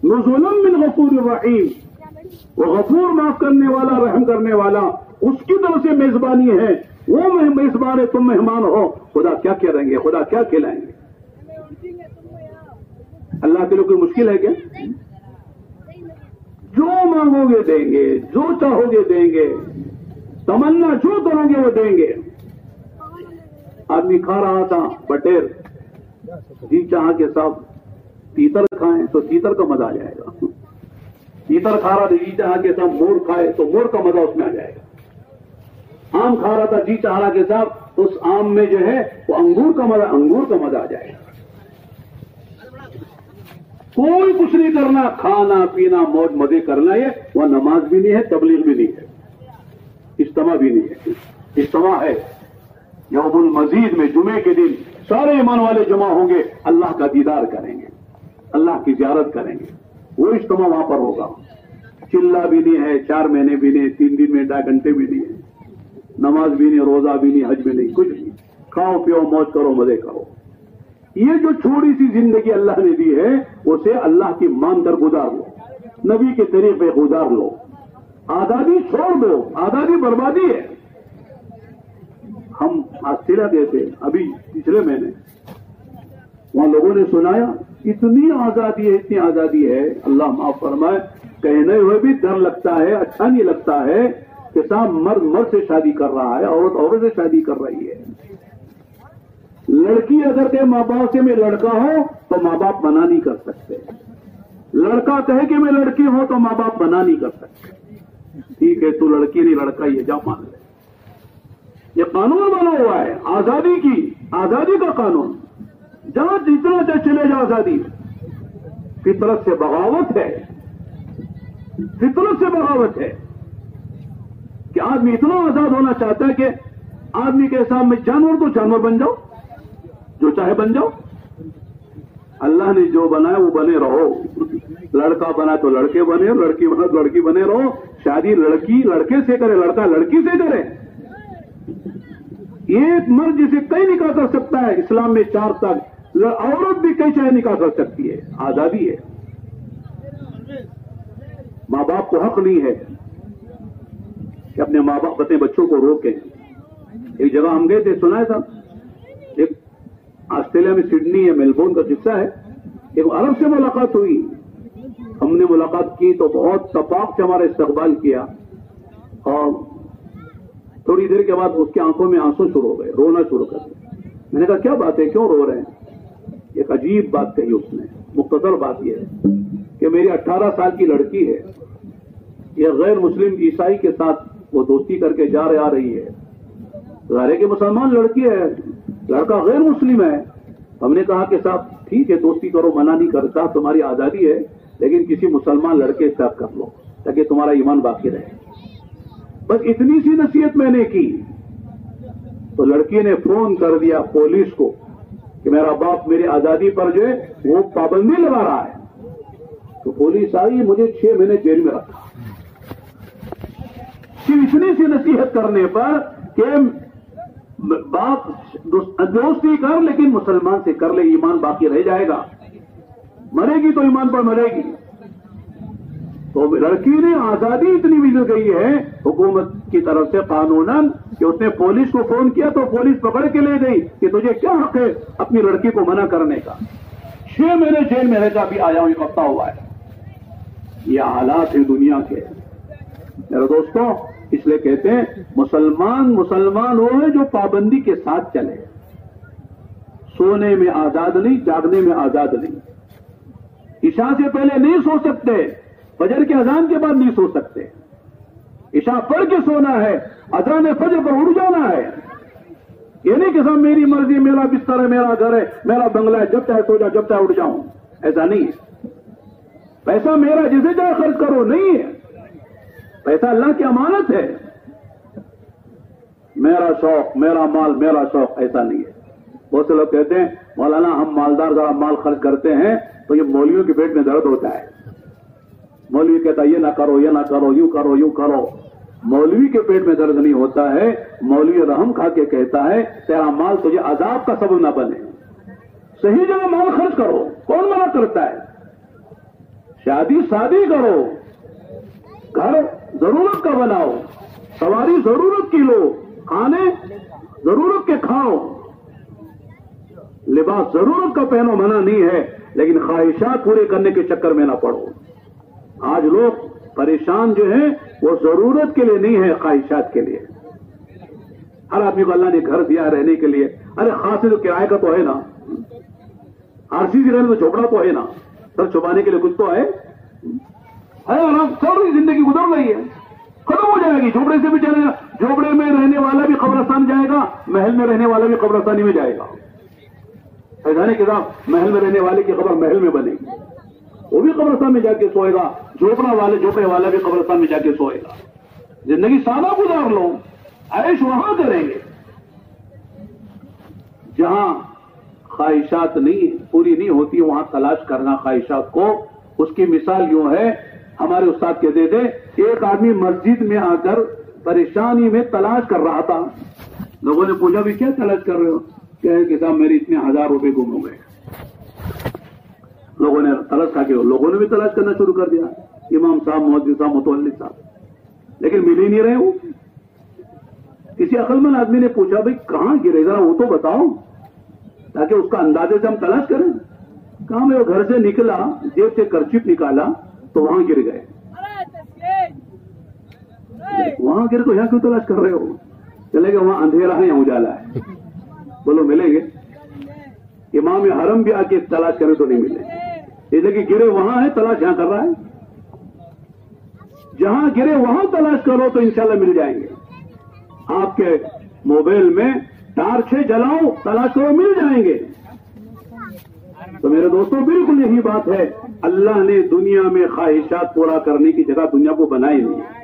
نزولا من غفور الرحیم, وہ غفور معاف کرنے والا, رحم کرنے والا, اس کی طرف سے میزبانی ہے. وہ میزبان ہے, تم مہمان ہو. خدا کیا کریں گے, خدا کیا کھلائیں گے؟ اللہ کے لیے کوئی مشکل ہے کیا؟ جو مانگو گے دیں گے, جو چاہو گے دیں گے, تمنا جو کرو گے وہ دیں گے. آدمی کھا رہا تھا بٹیر, جی چاہ کے ساتھ تیتر کھائیں تو تیتر کا مزہ آ جائے گا. تیتر کھا رہا تھا, جی چاہ کے ساتھ مور کھائے تو مور کا مزہ اس میں آ جائے گا. آم کھا رہا تھا جی چاہ رہا کے ساتھ, اس آم میں جو ہے وہ انگور کا مزہ آ جائے گا. کوئی کچھ نہیں کرنا, کھانا پینا موج مزے کرنا ہے. وہ نماز بھی نہیں ہے, تبلیغ بھی نہیں ہے, اجتماع بھی نہیں ہے. اجتماع ہے یوم المزید میں, جمعے کے دن سارے ایمان والے جمع ہوں گے, اللہ کا دیدار کریں گے, اللہ کی زیارت کریں گے. وہ اجتماع وہاں پر ہوگا. چلہ بھی نہیں ہے, 4 مہینے بھی نہیں, 3 دن میں 2.5 گھنٹے بھی نہیں ہے, نماز بھی نہیں, روزہ بھی نہیں, حج بھی نہیں, کچھ نہیں. کھاؤ پیو موج کرو, مزے کرو. یہ جو چھوٹی سی زندگی اللہ نے دی ہے, اسے اللہ کی مان کر گزار لو, نبی کے طریقے پہ گزار لو. آزادی چھوڑ دو, آزادی بربادی ہے. ہم آسٹریلیا گئے تھے ابھی پچھلے مہینے, وہاں لوگوں نے سنایا اتنی آزادی ہے, اتنی آزادی ہے, اللہ معاف فرمائے, کہنے ہوئے بھی ڈر لگتا ہے, اچھا نہیں لگتا ہے کہ صاحب مرد سے شادی کر رہا ہے, عورت سے شادی کر رہی ہے. لڑکی اگر کہ ماں باپ سے میں لڑکا ہوں تو ماں باپ منع نہیں کر سکتے. لڑکا کہے کہ میں لڑکی ہوں تو ماں باپ منع نہیں کر سکتے. ٹھیک ہے تو لڑکی نہیں لڑکا, یہ جا مان لے. یہ قانون بنا ہوا ہے آزادی کی, آزادی کا قانون. جہاں جتنا چلے جا آزادی. فطرت سے بغاوت ہے, فطرت سے بغاوت ہے کہ آدمی اتنا آزاد ہونا چاہتا ہے کہ آدمی کے سامنے جانور تو جانور بن جاؤ, جو چاہے بن جاؤ. اللہ نے جو بنایا وہ بنے رہو. لڑکا بنا تو لڑکے بنے, لڑکی بنا تو لڑکی بنے رہو. شادی لڑکی لڑکے سے کرے, لڑکا لڑکی سے کرے. ایک مرد جسے کئی نکاح کر سکتا ہے. اسلام میں 4 طلاق, عورت بھی کئی چاہے نکاح کر سکتی ہے، آزادی ہے. ماں باپ کو حق نہیں ہے کہ اپنے ماں باپ اپنے بچوں کو روکیں. ایک جگہ ہم گئے تھے، سنا ہے تھا، ایک آسٹریلیا میں سڈنی یا میلبورن کا قصہ ہے. ایک عرب سے ملاقات ہوئی، ہم نے ملاقات کی تو بہت تفاق سے ہمارا استقبال کیا، اور تھوڑی دیر کے بعد اس کی آنکھوں میں آنسو شروع ہو گئے، رونا شروع کر دیا. میں نے کہا کیا بات ہے، کیوں رو رہے ہیں؟ ایک عجیب بات کہی اس نے. مختصر بات یہ ہے کہ میری 18 سال کی لڑکی ہے، یہ غیر مسلم عیسائی کے ساتھ وہ دوستی کر کے آ رہی ہے. ظاہر ہے کہ مسلمان لڑکی ہے، لڑکا غیر مسلم ہے. ہم نے کہا کہ صاحب ٹھیک ہے دوستی کرو، منع نہیں کرتا، تمہاری آزادی ہے، لیکن کسی مسلمان لڑکے سے کر لو تاکہ تمہارا ایمان باقی رہے. بس اتنی سی نصیحت میں نے کی تو لڑکی نے فون کر دیا پولیس کو کہ میرا باپ میری آزادی پر جو ہے وہ پابندی لگا رہا ہے. تو پولیس آئی، مجھے 6 مہینے جیل میں رکھا صرف اتنی سی نصیحت کرنے پر کہ باپ دوستی کر لیکن مسلمان سے کر لے، ایمان باقی رہ جائے گا. مرے گی تو ایمان پر مرے گی. تو لڑکی نے آزادی اتنی مل گئی ہے حکومت کی طرف سے قانوناً کہ اس نے پولیس کو فون کیا تو پولیس پکڑ کے لے گئی کہ تجھے کیا حق ہے اپنی لڑکی کو منع کرنے کا. 6 مہینے جیل میں رہ کر بھی آیا ہوں، ایک ہفتہ ہوا ہے. یہ حالات ہیں دنیا کے. میرے دوستوں، اس لیے کہتے ہیں مسلمان وہ ہے جو پابندی کے ساتھ چلے، سونے میں آزاد نہیں، جاگنے میں آزاد نہیں. عشاء سے پہلے نہیں سو سکتے، فجر کے اذان کے بعد نہیں سو سکتے. عشاء پڑھ کے سونا ہے، اذان فجر پر اٹھ جانا ہے. یہ نہیں کہ صاحب میری مرضی، میرا بستر ہے، میرا گھر ہے، میرا بنگلہ ہے، جب چاہے سو جاؤ، جب چاہے اٹھ جاؤں. ایسا نہیں ہے. پیسہ میرا جسے چاہے خرچ کرو، نہیں ہے. پیسہ اللہ کی امانت ہے. میرا شوق، میرا مال، میرا شوق، ایسا نہیں ہے. بہت سے لوگ کہتے ہیں مولانا ہم مالدار ذرا مال خرچ کرتے ہیں تو یہ مولویوں کے پیٹ میں درد ہوتا ہے. مولوی کہتا ہے یہ نہ کرو، یہ نہ کرو، یوں کرو، یوں کرو. مولوی کے پیٹ میں درد نہیں ہوتا ہے. مولوی رحم کھا کے کہتا ہے تیرا مال تجھے عذاب کا سبب نہ بنے. صحیح جگہ مال خرچ کرو، کون منع کرتا ہے؟ شادی کرو، گھر ضرورت کا بناؤ، سواری ضرورت کی لو، کھانے ضرورت کے کھاؤ، لباس ضرورت کا پہنو، منع نہیں ہے، لیکن خواہشات پورے کرنے کے چکر میں نہ پڑو. آج لوگ پریشان جو ہیں وہ ضرورت کے لیے نہیں ہے، خواہشات کے لیے. ہر آدمی کو اللہ نے گھر دیا رہنے کے لیے. ارے خاص تو کرائے کا تو ہے نا، آرسی سی رہنے تو جھوپڑا تو ہے نا، سر چھپانے کے لیے کچھ تو ہے. آرام چل رہی زندگی گزر رہی ہے، ختم ہو جائے گی. جھوپڑے سے بھی چلے گا، جھوپڑے میں رہنے والا بھی قبرستان جائے گا، محل میں رہنے والا بھی قبرستانی میں جائے گا. ایسا نہیں کہ صاحب محل میں رہنے والے کی قبر محل میں بنے گی، وہ بھی قبرستان میں جا کے سوئے گا. جھوپڑے والا بھی قبرستان میں جا کے سوئے گا. زندگی سادہ گزار لو، عیش وہاں کریں گے جہاں خواہشات نہیں پوری نہیں ہوتی، وہاں تلاش کرنا خواہشات کو. اس کی مثال یوں ہے، ہمارے استاد کہتے تھے ایک آدمی مسجد میں آ کر پریشانی میں تلاش کر رہا تھا. لوگوں نے پوچھا بھی کیا تلاش کر رہے ہو؟ کہ صاحب میرے اتنے 1000 روپے گم ہو گئے. لوگوں نے تلاش کر کے لوگوں نے بھی تلاش کرنا شروع کر دیا، امام صاحب، مولوی صاحب، متولی صاحب، لیکن مل ہی نہیں رہے. وہ کسی عقل مند آدمی نے پوچھا بھائی کہاں گرے گا وہ تو بتاؤ تاکہ اس کا اندازے سے ہم تلاش کریں. کہاں میں وہ گھر سے نکلا، جیب سے کرچیپ نکالا تو وہاں گر گئے. وہاں گر تو یہاں کیوں تلاش کر رہے ہو؟ چلے گا وہاں اندھیرا ہے یا اجالا ہے؟ بولو ملیں گے؟ امام حرم بھی آ کے تلاش کرے تو نہیں ملے. اس لیے کہ گرے وہاں ہے، تلاش یہاں کر رہا ہے. جہاں گرے وہاں تلاش کرو تو انشاءاللہ مل جائیں گے. آپ کے موبائل میں ٹارچ جلاؤ، تلاش کرو، مل جائیں گے. تو میرے دوستوں بالکل یہی بات ہے. اللہ نے دنیا میں خواہشات پورا کرنے کی جگہ دنیا کو بنائی نہیں ہے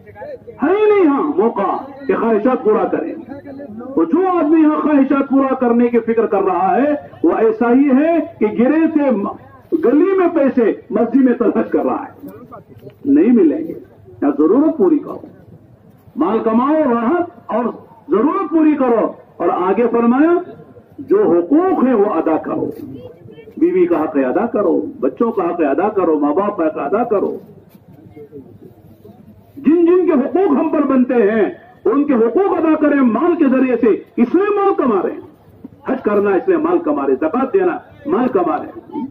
ہی نہیں ہاں موقع کہ خواہشات پورا کریں. تو جو آدمی یہاں خواہشات پورا کرنے کی فکر کر رہا ہے وہ ایسا ہی ہے کہ گرے تھے گلی میں پیسے مسجد میں تلاش کر رہا ہے. نہیں ملیں گے. یا ضرورت پوری کرو، مال کماؤ، راحت اور ضرورت پوری کرو. اور آگے فرمایا جو حقوق ہیں وہ ادا کرو. بیوی کا حق ادا کرو, بچوں کا حق ادا کرو, ماں باپ کا حق ادا کرو. جن جن کے حقوق ہم پر بنتے ہیں ان کے حقوق ادا کریں. مال کے ذریعے سے اس لیے مال کما رہے ہیں, حج کرنا اس لیے مال کما رہے, زکات دینا مال کما رہے,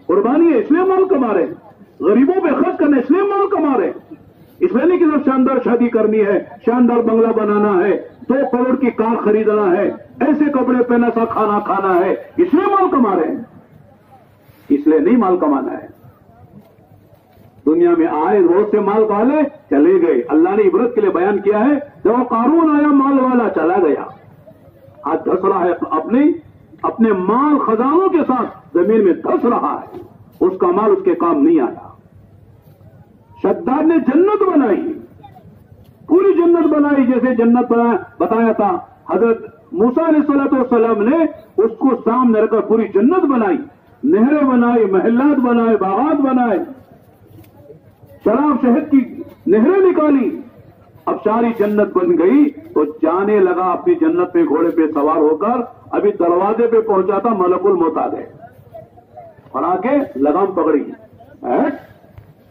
قربانی ہے اس لیے مال کما رہے, غریبوں پہ خرچ کرنا اس لیے مال کما رہے. اس لیے نہیں کہ صرف شاندار شادی کرنی ہے, شاندار بنگلہ بنانا ہے, 2 کروڑ کی کار خریدنا ہے, ایسے کپڑے پہنا سا کھانا کھانا ہے, اس لیے مال کما رہے ہیں. اس لیے نہیں مال کمانا ہے. دنیا میں آئے روز سے مال والے چلے گئے. اللہ نے عبرت کے لیے بیان کیا ہے, جب قارون آیا مال والا چلا گیا, آج دھس رہا ہے اپنے مال خزانوں کے ساتھ زمین میں دھس رہا ہے. اس کا مال اس کے کام نہیں آیا. شداد نے جنت بنائی, پوری جنت بنائی, جیسے جنت بتایا تھا حضرت موسیٰ علیہ السلام نے اس کو سامنے رکھ کر پوری جنت بنائی, نہریں بنائی, محلات بنائے, باغات بنائے, شراب شہد کی نہریں نکالی. اب ساری جنت بن گئی تو جانے لگا اپنی جنت پہ گھوڑے پہ سوار ہو کر. ابھی دروازے پہ پہنچا تھا, ملک الموت آ گئے اور آ کے لگام پکڑی.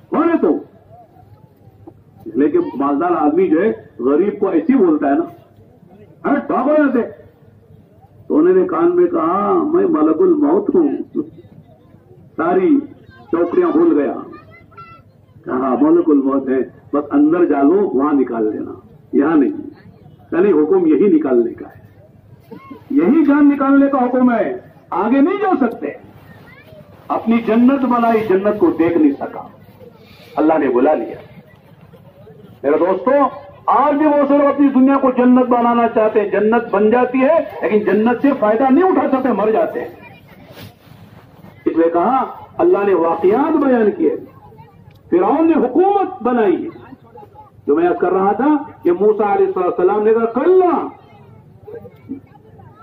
کون ہے تو؟ لیکن مالدار آدمی جو ہے غریب کو ایسی بولتا ہے نا, بھاگو یہاں سے. تو انہوں نے کان میں کہا میں ملک الموت ہوں, ساری چوکریاں بھول گیا. کہا ملک الموت ہے, بس اندر جا لو, وہاں نکال لینا, یہاں نہیں. یعنی حکم یہی نکالنے کا ہے, یہی جان نکالنے کا حکم ہے, آگے نہیں جا سکتے. اپنی جنت بنائی, جنت کو دیکھ نہیں سکا, اللہ نے بلا لیا. میرے دوستو, آج بھی وہ صرف اپنی دنیا کو جنت بنانا چاہتے ہیں. جنت بن جاتی ہے لیکن جنت سے فائدہ نہیں اٹھا سکتے, مر جاتے ہیں. اس لیے کہا اللہ نے واقعات بیان کیے, فرعون نے حکومت بنائی. جو میں کر رہا تھا کہ موسیٰ علیہ السلام نے کہا کلا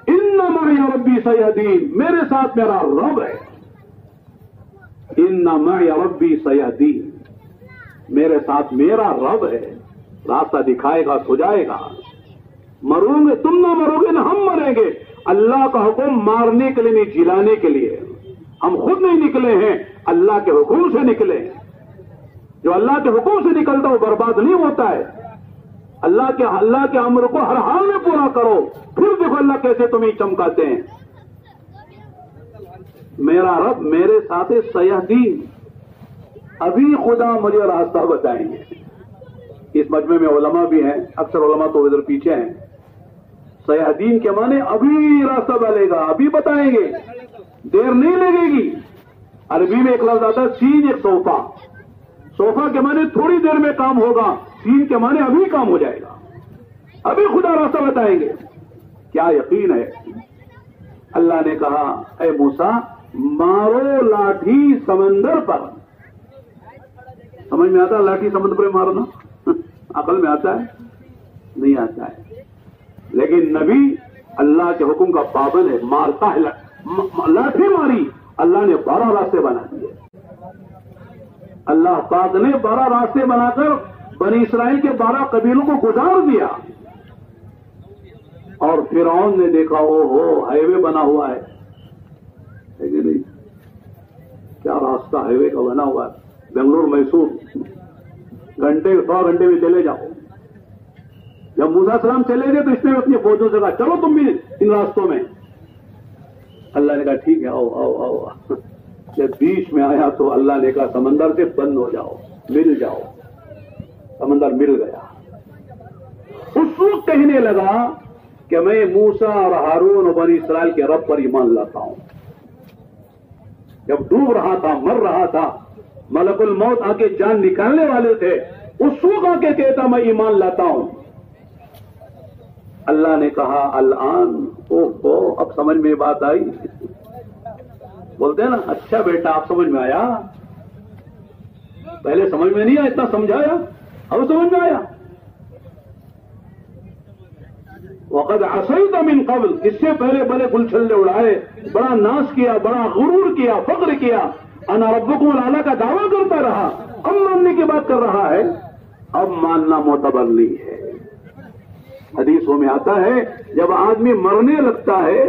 ان معی ربی سیہدین, میرے ساتھ میرا رب ہے. ان معی ربی سیہدین, میرے ساتھ میرا رب ہے, راستہ دکھائے گا, سجائے گا. مروں گے تم, نہ مرو گے نہ ہم مریں گے. اللہ کا حکم مارنے کے لیے نہیں, جلانے کے لیے. ہم خود نہیں نکلے ہیں, اللہ کے حکم سے نکلے. جو اللہ کے حکم سے نکلتا وہ برباد نہیں ہوتا ہے. اللہ کے امر کو ہر حال میں پورا کرو, پھر دیکھو اللہ کیسے تمہیں چمکاتے ہیں. میرا رب میرے ساتھ سیہدین, ابھی خدا مجھے راستہ بتائیں گے. اس مجمع میں علماء بھی ہیں, اکثر علماء تو ادھر پیچھے ہیں. سیہدین کے معنی ابھی راستہ بلے گا, ابھی بتائیں گے, دیر نہیں لگے گی. عربی میں ایک لفظ آتا ہے سین, ایک صوفہ. صوفہ کے معنی تھوڑی دیر میں کام ہوگا, سین کے معنی ابھی کام ہو جائے گا, ابھی خدا راستہ بتائیں گے. کیا یقین ہے. اللہ نے کہا اے موسیٰ مارو لاٹھی سمندر پر. سمجھ میں آتا ہے لاٹھی سمندر پر مارنا؟ عقل میں آتا ہے؟ نہیں آتا ہے. لیکن نبی اللہ کے حکم کا پابند ہے, مارتا ہے. لاٹھی ماری, اللہ نے 12 راستے بنا دیے. اللہ پاک نے 12 راستے بنا کر بنی اسرائیل کے 12 قبیلوں کو گزار دیا. اور فرعون نے دیکھا او ہو ہائی وے بنا ہوا ہے, نہیں کیا راستہ ہائی وے کا بنا ہوا ہے, بنگلور میسور, گھنٹے 100 گھنٹے میں چلے جاؤ. جب موسیٰ السلام چلے گئے تو اس نے اپنی فوجوں سے کہا چلو تم بھی ان راستوں میں. اللہ نے کہا ٹھیک ہے, آؤ آؤ آؤ. جب بیچ میں آیا تو اللہ نے کہا سمندر سے بند ہو جاؤ, مل جاؤ. سمندر مل گیا. اس وقت کہنے لگا کہ میں موسیٰ اور ہارون اور بنی اسرائیل کے رب پر ایمان لاتا ہوں. جب ڈوب رہا تھا, مر رہا تھا, ملک الموت آ کے جان نکالنے والے تھے, اس وقت آ کے کہتا میں ایمان لاتا ہوں. اللہ نے کہا الان, اب سمجھ میں بات آئی. بولتے ہیں نا اچھا بیٹا اب سمجھ میں آیا, پہلے سمجھ میں نہیں آیا, اتنا سمجھایا اب سمجھ میں آیا. وقد عصیت من قبل, اس سے پہلے بڑے گلچھلے اڑائے, بڑا ناس کیا, بڑا غرور کیا, فخر کیا, انا ربکم الاعلی کا دعویٰ کرتا رہا. اب ماننے کی بات کر رہا ہے, اب ماننا معتبر نہیں ہے. حدیثوں میں آتا ہے جب آدمی مرنے لگتا ہے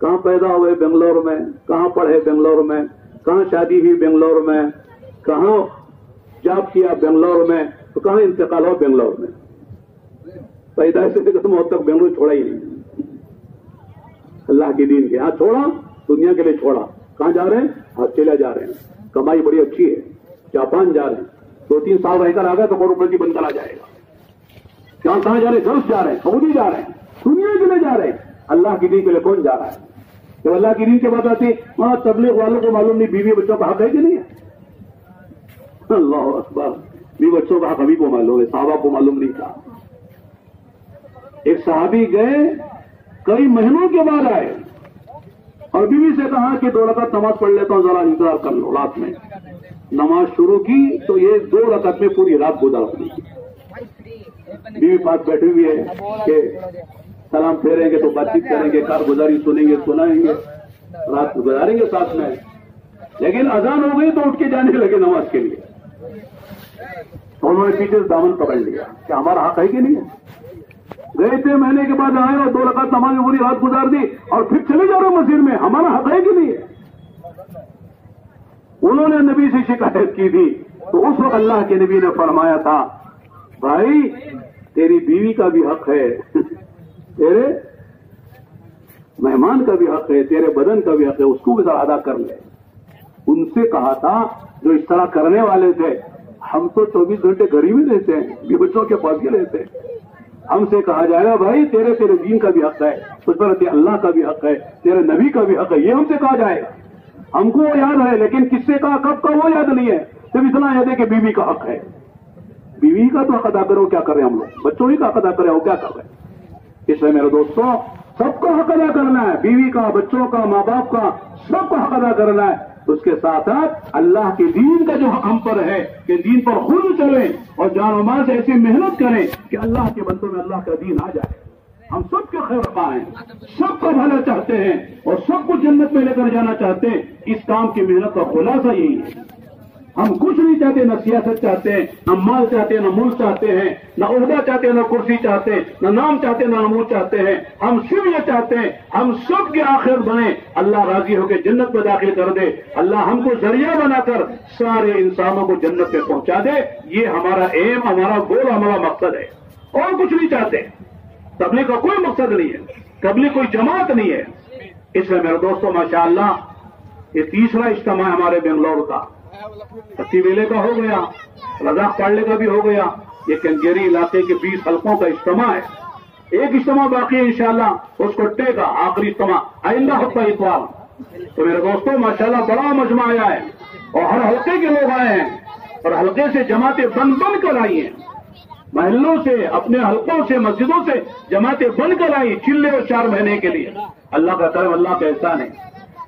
کہاں پیدا ہوئے؟ بنگلور میں. کہاں پڑھے؟ بنگلور میں. کہاں شادی ہوئی؟ بنگلور میں. کہاں جاب کیا؟ بنگلور میں. تو کہاں انتقال ہو؟ بنگلور میں. پیدائش سے ختم موت تک بنگلور چھوڑا ہی نہیں. اللہ کے دین کے ہاں چھوڑا، دنیا کے لیے چھوڑا. کہاں جا رہے ہیں؟ آسٹریلیا جا رہے ہیں. کمائی بڑی اچھی ہے. جاپان جا رہے ہیں. 2-3 سال رہ کر آ گئے تو کروڑ روپے کی بن کر آ جائے گا. کہاں جا رہے ہیں؟ گلف جا رہے ہیں، سعودی جا رہے ہیں، دنیا کے لیے جا رہے ہیں. اللہ کی دین کے لیے کون جا رہا ہے؟ جب اللہ کی دین کے بعد آتی وہاں تبلیغ والوں کو معلوم نہیں بیوی بچوں کا حق ہے کہ نہیں ہے. اللہ اکبر. بیوی بچوں کا حق ابھی کو معلوم ہے، صحابہ کو معلوم نہیں تھا. ایک صحابی گئے کئی مہینوں کے بعد آئے اور بیوی سے کہا کہ 2 رکعت نماز پڑھ لیتا ہوں، ذرا انتظار کر لو. رات میں نماز شروع کی تو یہ 2 رکعت میں پوری رات گزار دی. بیوی پاس بیٹھی ہوئی ہے کہ سلام پھیریں گے تو بات چیت کریں گے، کارگزاری سنیں گے، سنائیں گے، رات گزاریں گے ساتھ میں. لیکن اذان ہو گئی تو اٹھ کے جانے لگے نماز کے لیے. تو انہوں نے پیچھے دامن پکڑ لیا کہ ہمارا حق ہے کہ نہیں ہے. گئے تھے مہینے کے بعد آئے اور 2 رکعت نماز میں پوری رات گزار دی اور پھر چلے جا رہے مسجد میں. ہمارا حق ہے کہ نہیں ہے؟ انہوں نے نبی سے شکایت کی تھی. تو اس وقت اللہ کے نبی نے فرمایا تھا بھائی تیری بیوی کا بھی حق ہے، تیرے مہمان کا بھی حق ہے، تیرے بدن کا بھی حق ہے، اس کو بھی ذرا ادا کر لے. ان سے کہا تھا جو اس طرح کرنے والے تھے ہم تو 24 گھنٹے گھر ہی میں رہتے ہیں، بھی بچوں کے پاس ہی رہتے ہیں. ہم سے کہا جائے گا بھائی تیرے دین کا بھی حق ہے، اس پر اللہ کا بھی حق ہے، تیرے نبی کا بھی حق ہے. یہ ہم سے کہا جائے گا. ہم کو وہ یاد ہے لیکن کس سے کہا کب کا وہ یاد نہیں ہے. صرف اتنا یاد ہے کہ بیوی کا حق ہے. بیوی کا تو حق ادا کرو. کیا کر رہے ہیں ہم لوگ؟ بچوں ہی کا حق ادا کر رہے ہو. کیا کر رہے ہیں؟ اس لیے میرے دوستوں سب کو حق ادا کرنا ہے. بیوی کا، بچوں کا، ماں باپ کا، سب کو حق ادا کرنا ہے. اس کے ساتھ ساتھ اللہ کے دین کا جو حق ہم پر ہے کہ دین پر خود چلیں اور جان و مال سے ایسی محنت کریں کہ اللہ کے بندوں میں اللہ کا دین آ جائے. ہم سب کے خیر خواہ ہیں، سب کا بھلا چاہتے ہیں اور سب کو جنت میں لے کر جانا چاہتے ہیں. اس کام کی محنت کا خلاصہ یہی ہے. ہم کچھ نہیں چاہتے، نہ سیاست چاہتے ہیں، نہ مال چاہتے ہیں، نہ ملک چاہتے ہیں، نہ عہدہ چاہتے ہیں، نہ کرسی چاہتے ہیں، نہ نام چاہتے ہیں، نہ نمود چاہتے ہیں. ہم صرف یہ چاہتے ہیں ہم سب کے آخر بنیں، اللہ راضی ہو کے جنت میں داخل کر دے. اللہ ہم کو ذریعہ بنا کر سارے انسانوں کو جنت میں پہنچا دے. یہ ہمارا ایم، ہمارا گول، ہمارا مقصد ہے. اور کچھ نہیں چاہتے. تبلیغ کا کوئی مقصد نہیں ہے، تبلیغ کوئی جماعت نہیں ہے. اس لیے میرے دوستوں ماشاءاللہ یہ 3را اجتماع ہے ہمارے بنگلور کا. پتی ویلے کا ہو گیا، رزاق پاڑلے کا بھی ہو گیا. یہ کنگیری علاقے کے 20 حلقوں کا اجتماع ہے. ایک اجتماع باقی ہے انشاءاللہ اس کو ٹے کا آخری اجتماع آئندہ ہفتہ اتوار. تو میرے دوستوں ماشاءاللہ بڑا مجمع آیا ہے اور ہر حلقے کے لوگ آئے ہیں اور حلقے سے جماعتیں بن بن کر آئی ہیں. محلوں سے، اپنے حلقوں سے، مسجدوں سے جماعتیں بن کر آئی چلے اور 4 مہینے کے لیے. اللہ کا کرم، اللہ کا احسان ہے.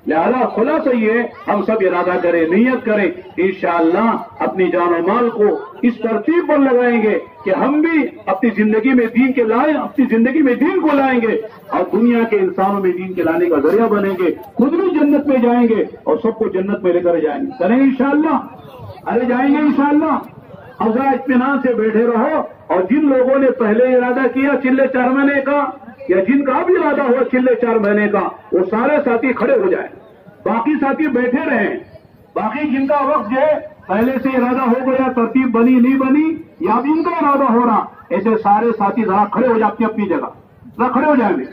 لہذا خلاصہ یہ ہم سب ارادہ کریں، نیت کریں، انشاءاللہ اپنی جان و مال کو اس ترتیب پر لگائیں گے کہ ہم بھی اپنی زندگی میں دین کے لائیں، اپنی زندگی میں دین کو لائیں گے اور دنیا کے انسانوں میں دین کے لانے کا ذریعہ بنیں گے. خود بھی جنت میں جائیں گے اور سب کو جنت میں لے کر جائیں گے. کریں انشاءاللہ؟ ارے جائیں گے انشاءاللہ. اب ذرا اطمینان سے بیٹھے رہو اور جن لوگوں نے پہلے ارادہ کیا چلے 4 مہینے کا یا جن کا بھی ارادہ ہوا چلے 4 مہینے کا وہ سارے ساتھی کھڑے ہو جائیں. باقی ساتھی بیٹھے رہیں. باقی جن کا وقت جو ہے پہلے سے ارادہ ہو گیا، ترتیب بنی نہیں بنی یا بھی ان کا ارادہ ہو رہا، ایسے سارے ساتھی ذرا کھڑے ہو جائیں اپنی اپنی جگہ. ذرا کھڑے ہو جائیں گے.